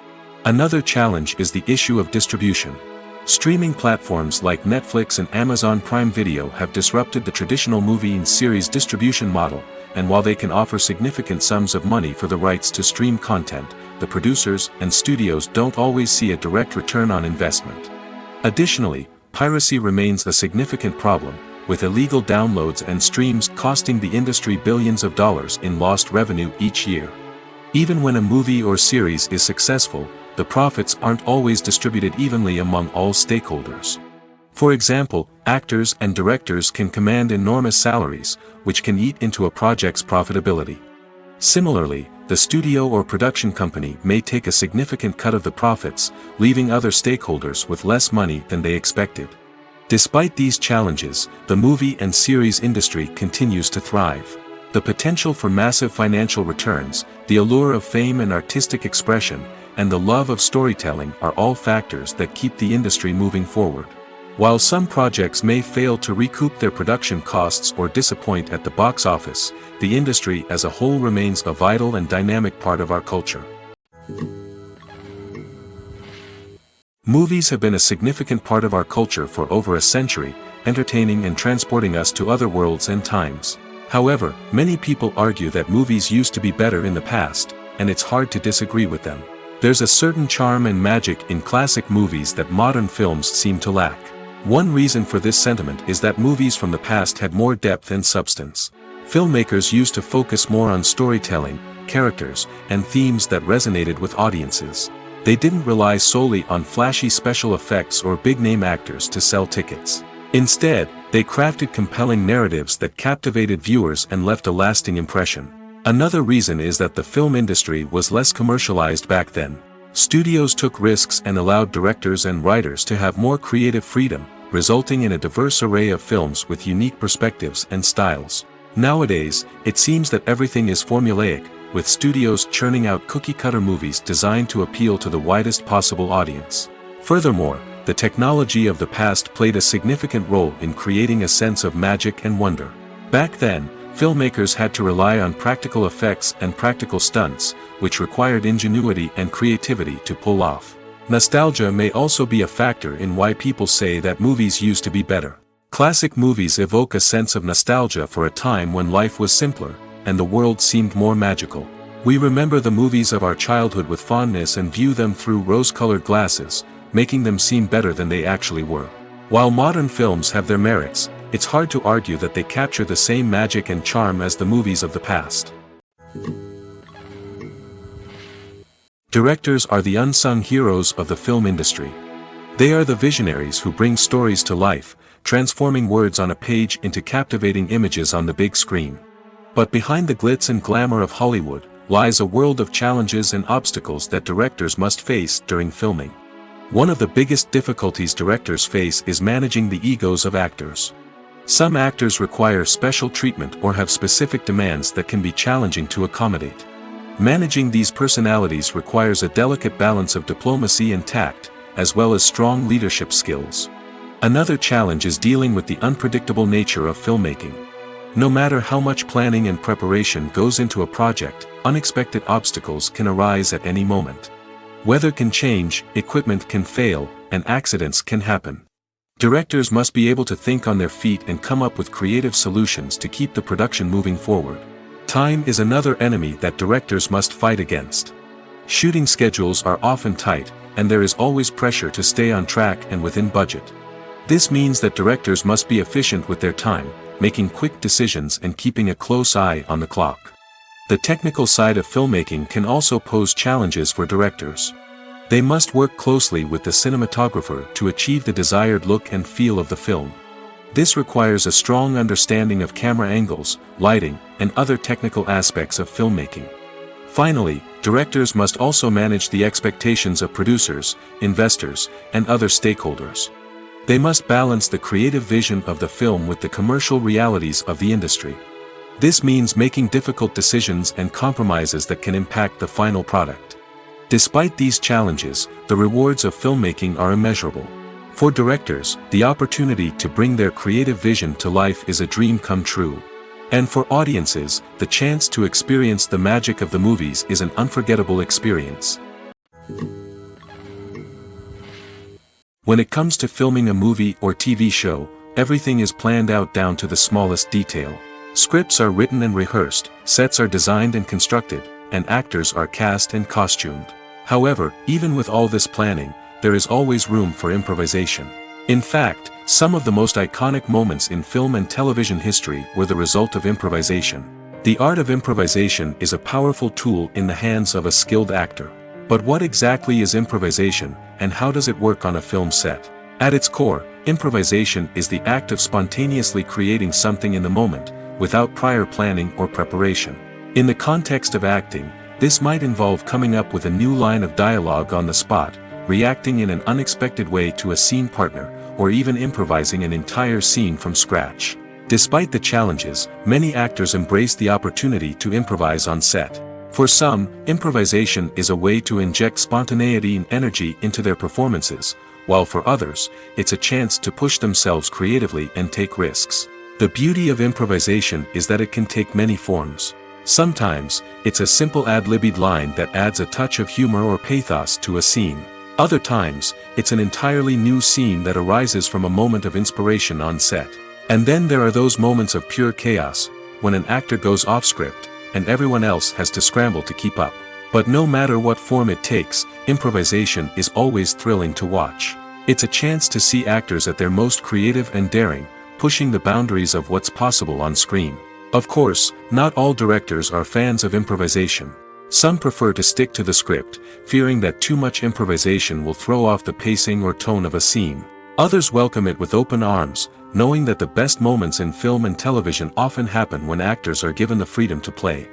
Another challenge is the issue of distribution. Streaming platforms like Netflix and Amazon Prime Video have disrupted the traditional movie and series distribution model, and while they can offer significant sums of money for the rights to stream content, the producers and studios don't always see a direct return on investment. Additionally, piracy remains a significant problem, with illegal downloads and streams costing the industry billions of dollars in lost revenue each year. Even when a movie or series is successful, the profits aren't always distributed evenly among all stakeholders. For example, actors and directors can command enormous salaries, which can eat into a project's profitability. Similarly, the studio or production company may take a significant cut of the profits, leaving other stakeholders with less money than they expected. Despite these challenges, the movie and series industry continues to thrive. The potential for massive financial returns, the allure of fame and artistic expression, and the love of storytelling are all factors that keep the industry moving forward. While some projects may fail to recoup their production costs or disappoint at the box office, the industry as a whole remains a vital and dynamic part of our culture. Movies have been a significant part of our culture for over a century, entertaining and transporting us to other worlds and times. However, many people argue that movies used to be better in the past, and it's hard to disagree with them. There's a certain charm and magic in classic movies that modern films seem to lack. One reason for this sentiment is that movies from the past had more depth and substance. Filmmakers used to focus more on storytelling, characters, and themes that resonated with audiences. They didn't rely solely on flashy special effects or big-name actors to sell tickets. Instead, they crafted compelling narratives that captivated viewers and left a lasting impression. Another reason is that the film industry was less commercialized back then. Studios took risks and allowed directors and writers to have more creative freedom, resulting in a diverse array of films with unique perspectives and styles. Nowadays, it seems that everything is formulaic, with studios churning out cookie-cutter movies designed to appeal to the widest possible audience. Furthermore, the technology of the past played a significant role in creating a sense of magic and wonder. Back then, filmmakers had to rely on practical effects and practical stunts, which required ingenuity and creativity to pull off. Nostalgia may also be a factor in why people say that movies used to be better. Classic movies evoke a sense of nostalgia for a time when life was simpler, and the world seemed more magical. We remember the movies of our childhood with fondness and view them through rose-colored glasses, making them seem better than they actually were. While modern films have their merits, it's hard to argue that they capture the same magic and charm as the movies of the past. Directors are the unsung heroes of the film industry. They are the visionaries who bring stories to life, transforming words on a page into captivating images on the big screen. But behind the glitz and glamour of Hollywood lies a world of challenges and obstacles that directors must face during filming. One of the biggest difficulties directors face is managing the egos of actors. Some actors require special treatment or have specific demands that can be challenging to accommodate. Managing these personalities requires a delicate balance of diplomacy and tact, as well as strong leadership skills. Another challenge is dealing with the unpredictable nature of filmmaking. No matter how much planning and preparation goes into a project, unexpected obstacles can arise at any moment. Weather can change, equipment can fail, and accidents can happen. Directors must be able to think on their feet and come up with creative solutions to keep the production moving forward. Time is another enemy that directors must fight against. Shooting schedules are often tight, and there is always pressure to stay on track and within budget. This means that directors must be efficient with their time, making quick decisions and keeping a close eye on the clock. The technical side of filmmaking can also pose challenges for directors. They must work closely with the cinematographer to achieve the desired look and feel of the film. This requires a strong understanding of camera angles, lighting, and other technical aspects of filmmaking. Finally, directors must also manage the expectations of producers, investors, and other stakeholders. They must balance the creative vision of the film with the commercial realities of the industry. This means making difficult decisions and compromises that can impact the final product. Despite these challenges, the rewards of filmmaking are immeasurable. For directors, the opportunity to bring their creative vision to life is a dream come true. And for audiences, the chance to experience the magic of the movies is an unforgettable experience. When it comes to filming a movie or TV show, everything is planned out down to the smallest detail. Scripts are written and rehearsed, sets are designed and constructed, and actors are cast and costumed. However, even with all this planning, there is always room for improvisation. In fact, some of the most iconic moments in film and television history were the result of improvisation. The art of improvisation is a powerful tool in the hands of a skilled actor. But what exactly is improvisation, and how does it work on a film set? At its core, improvisation is the act of spontaneously creating something in the moment, without prior planning or preparation. In the context of acting, this might involve coming up with a new line of dialogue on the spot, reacting in an unexpected way to a scene partner, or even improvising an entire scene from scratch. Despite the challenges, many actors embrace the opportunity to improvise on set. For some, improvisation is a way to inject spontaneity and energy into their performances, while for others, it's a chance to push themselves creatively and take risks. The beauty of improvisation is that it can take many forms. Sometimes, it's a simple ad-libbed line that adds a touch of humor or pathos to a scene. Other times, it's an entirely new scene that arises from a moment of inspiration on set. And then there are those moments of pure chaos, when an actor goes off script, and everyone else has to scramble to keep up. But no matter what form it takes, improvisation is always thrilling to watch. It's a chance to see actors at their most creative and daring, pushing the boundaries of what's possible on screen. Of course, not all directors are fans of improvisation. Some prefer to stick to the script, fearing that too much improvisation will throw off the pacing or tone of a scene. Others welcome it with open arms, knowing that the best moments in film and television often happen when actors are given the freedom to play.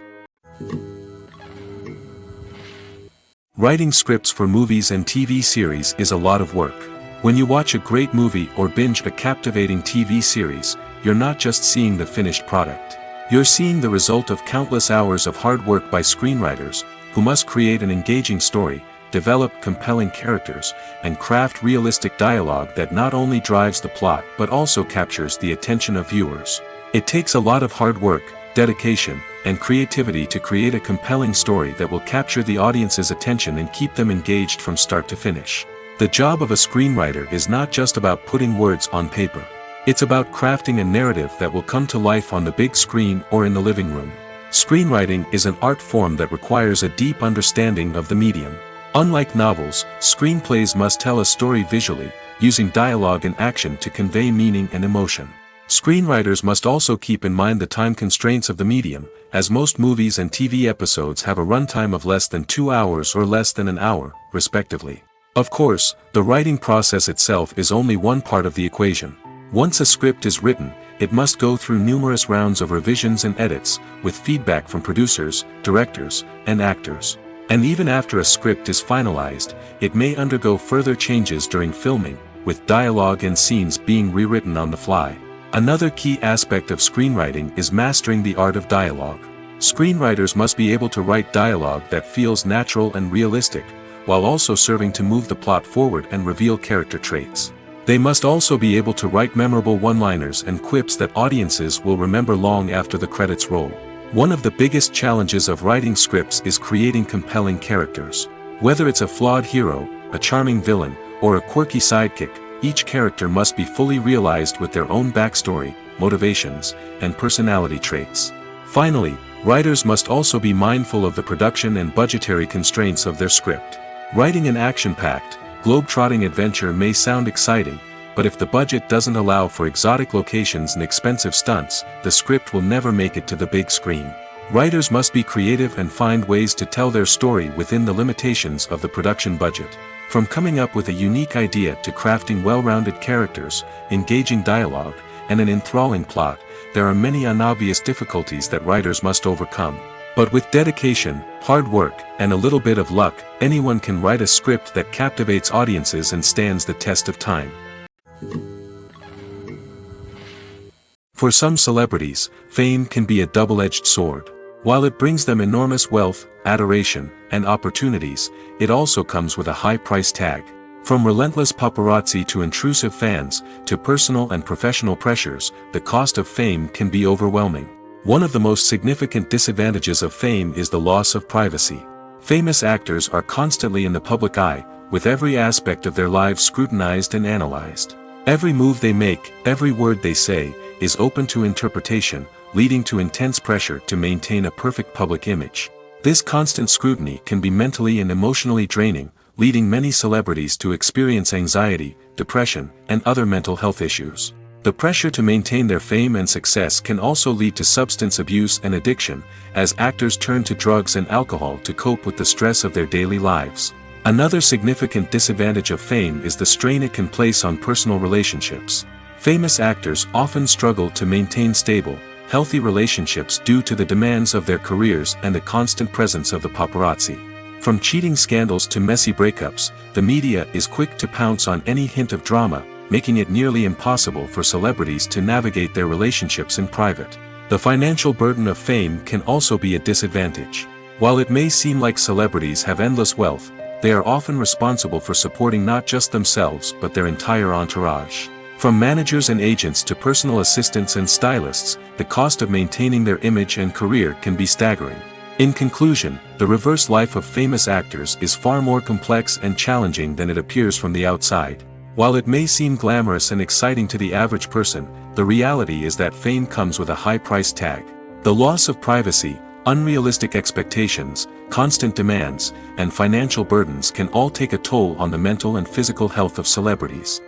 Writing scripts for movies and TV series is a lot of work. When you watch a great movie or binge a captivating TV series, you're not just seeing the finished product. You're seeing the result of countless hours of hard work by screenwriters, who must create an engaging story, develop compelling characters, and craft realistic dialogue that not only drives the plot but also captures the attention of viewers. It takes a lot of hard work, dedication, and creativity to create a compelling story that will capture the audience's attention and keep them engaged from start to finish. The job of a screenwriter is not just about putting words on paper. It's about crafting a narrative that will come to life on the big screen or in the living room. Screenwriting is an art form that requires a deep understanding of the medium. Unlike novels, screenplays must tell a story visually, using dialogue and action to convey meaning and emotion. Screenwriters must also keep in mind the time constraints of the medium, as most movies and TV episodes have a runtime of less than 2 hours or less than an hour, respectively. Of course, the writing process itself is only one part of the equation. Once a script is written, it must go through numerous rounds of revisions and edits, with feedback from producers, directors, and actors. And even after a script is finalized, it may undergo further changes during filming, with dialogue and scenes being rewritten on the fly. Another key aspect of screenwriting is mastering the art of dialogue. Screenwriters must be able to write dialogue that feels natural and realistic, while also serving to move the plot forward and reveal character traits. They must also be able to write memorable one-liners and quips that audiences will remember long after the credits roll. One of the biggest challenges of writing scripts is creating compelling characters. Whether it's a flawed hero, a charming villain, or a quirky sidekick, each character must be fully realized with their own backstory, motivations, and personality traits. Finally, writers must also be mindful of the production and budgetary constraints of their script. Writing an action-packed, globe-trotting adventure may sound exciting, but if the budget doesn't allow for exotic locations and expensive stunts, the script will never make it to the big screen. Writers must be creative and find ways to tell their story within the limitations of the production budget. From coming up with a unique idea to crafting well-rounded characters, engaging dialogue, and an enthralling plot, there are many unobvious difficulties that writers must overcome. But with dedication, hard work, and a little bit of luck, anyone can write a script that captivates audiences and stands the test of time. For some celebrities, fame can be a double-edged sword. While it brings them enormous wealth, adoration, and opportunities, it also comes with a high price tag. From relentless paparazzi to intrusive fans, to personal and professional pressures, the cost of fame can be overwhelming. One of the most significant disadvantages of fame is the loss of privacy. Famous actors are constantly in the public eye, with every aspect of their lives scrutinized and analyzed. Every move they make, every word they say, is open to interpretation, leading to intense pressure to maintain a perfect public image. This constant scrutiny can be mentally and emotionally draining, leading many celebrities to experience anxiety, depression, and other mental health issues. The pressure to maintain their fame and success can also lead to substance abuse and addiction, as actors turn to drugs and alcohol to cope with the stress of their daily lives. Another significant disadvantage of fame is the strain it can place on personal relationships. Famous actors often struggle to maintain stable, healthy relationships due to the demands of their careers and the constant presence of the paparazzi. From cheating scandals to messy breakups, the media is quick to pounce on any hint of drama, making it nearly impossible for celebrities to navigate their relationships in private. The financial burden of fame can also be a disadvantage. While it may seem like celebrities have endless wealth, they are often responsible for supporting not just themselves but their entire entourage. From managers and agents to personal assistants and stylists, the cost of maintaining their image and career can be staggering. In conclusion, the reverse life of famous actors is far more complex and challenging than it appears from the outside. While it may seem glamorous and exciting to the average person, the reality is that fame comes with a high price tag. The loss of privacy, unrealistic expectations, constant demands, and financial burdens can all take a toll on the mental and physical health of celebrities.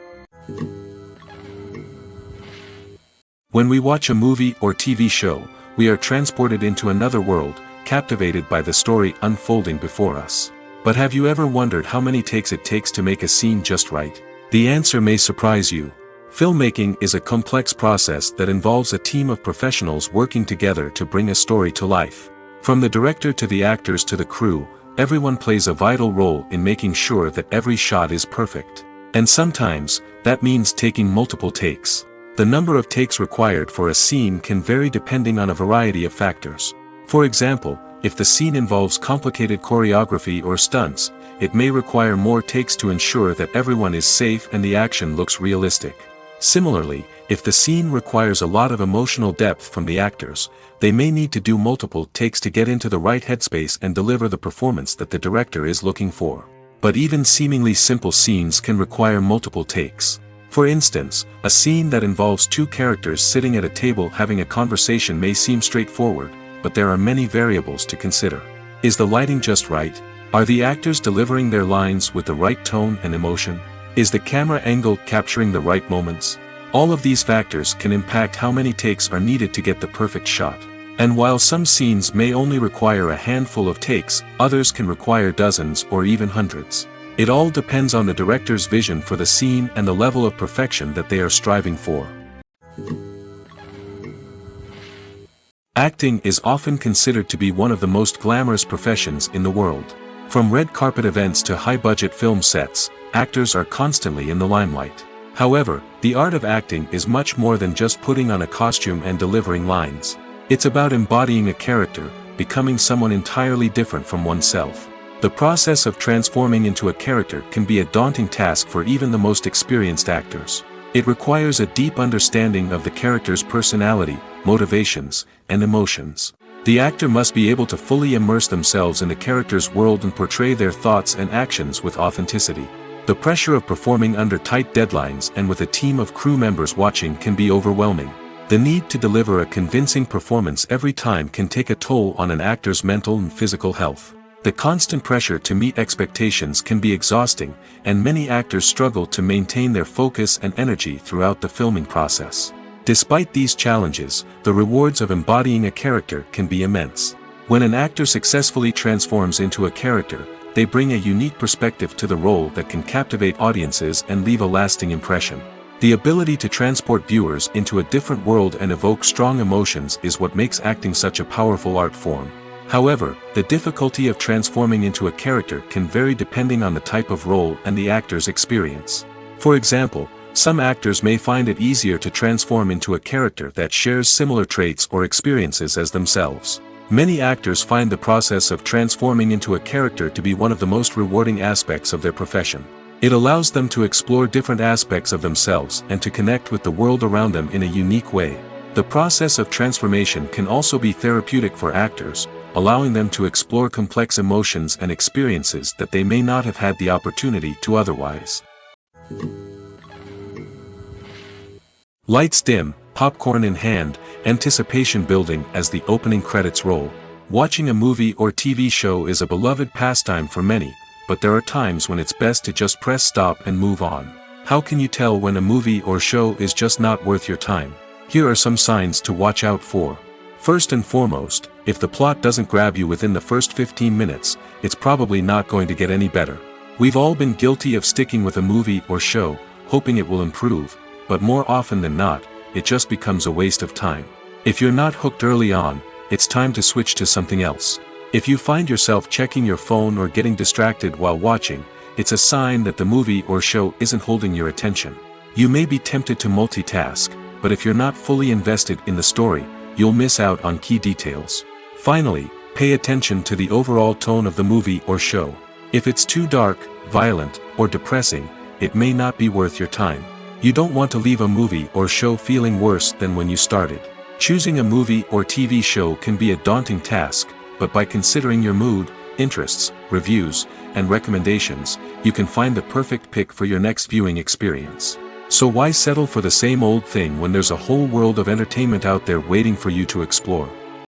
When we watch a movie or TV show, we are transported into another world, captivated by the story unfolding before us. But have you ever wondered how many takes it takes to make a scene just right? The answer may surprise you. Filmmaking is a complex process that involves a team of professionals working together to bring a story to life. From the director to the actors to the crew, everyone plays a vital role in making sure that every shot is perfect. And sometimes, that means taking multiple takes. The number of takes required for a scene can vary depending on a variety of factors. For example, if the scene involves complicated choreography or stunts, it may require more takes to ensure that everyone is safe and the action looks realistic. Similarly, if the scene requires a lot of emotional depth from the actors, they may need to do multiple takes to get into the right headspace and deliver the performance that the director is looking for. But even seemingly simple scenes can require multiple takes. For instance, a scene that involves two characters sitting at a table having a conversation may seem straightforward, but there are many variables to consider. Is the lighting just right? Are the actors delivering their lines with the right tone and emotion? Is the camera angle capturing the right moments? All of these factors can impact how many takes are needed to get the perfect shot. And while some scenes may only require a handful of takes, others can require dozens or even hundreds. It all depends on the director's vision for the scene and the level of perfection that they are striving for. Acting is often considered to be one of the most glamorous professions in the world. From red carpet events to high-budget film sets, actors are constantly in the limelight. However, the art of acting is much more than just putting on a costume and delivering lines. It's about embodying a character, becoming someone entirely different from oneself. The process of transforming into a character can be a daunting task for even the most experienced actors. It requires a deep understanding of the character's personality, motivations, and emotions. The actor must be able to fully immerse themselves in the character's world and portray their thoughts and actions with authenticity. The pressure of performing under tight deadlines and with a team of crew members watching can be overwhelming. The need to deliver a convincing performance every time can take a toll on an actor's mental and physical health. The constant pressure to meet expectations can be exhausting, and many actors struggle to maintain their focus and energy throughout the filming process. Despite these challenges, the rewards of embodying a character can be immense. When an actor successfully transforms into a character, they bring a unique perspective to the role that can captivate audiences and leave a lasting impression. The ability to transport viewers into a different world and evoke strong emotions is what makes acting such a powerful art form. However, the difficulty of transforming into a character can vary depending on the type of role and the actor's experience. For example, some actors may find it easier to transform into a character that shares similar traits or experiences as themselves. Many actors find the process of transforming into a character to be one of the most rewarding aspects of their profession. It allows them to explore different aspects of themselves and to connect with the world around them in a unique way. The process of transformation can also be therapeutic for actors, allowing them to explore complex emotions and experiences that they may not have had the opportunity to otherwise. Lights dim, popcorn in hand, anticipation building as the opening credits roll. Watching a movie or TV show is a beloved pastime for many, but there are times when it's best to just press stop and move on. How can you tell when a movie or show is just not worth your time? Here are some signs to watch out for. First and foremost, if the plot doesn't grab you within the first 15 minutes, it's probably not going to get any better. We've all been guilty of sticking with a movie or show, hoping it will improve, but more often than not, it just becomes a waste of time. If you're not hooked early on, it's time to switch to something else. If you find yourself checking your phone or getting distracted while watching, it's a sign that the movie or show isn't holding your attention. You may be tempted to multitask, but if you're not fully invested in the story, you'll miss out on key details. Finally, pay attention to the overall tone of the movie or show. If it's too dark, violent, or depressing, it may not be worth your time. You don't want to leave a movie or show feeling worse than when you started. Choosing a movie or TV show can be a daunting task, but by considering your mood, interests, reviews, and recommendations, you can find the perfect pick for your next viewing experience. So why settle for the same old thing when there's a whole world of entertainment out there waiting for you to explore?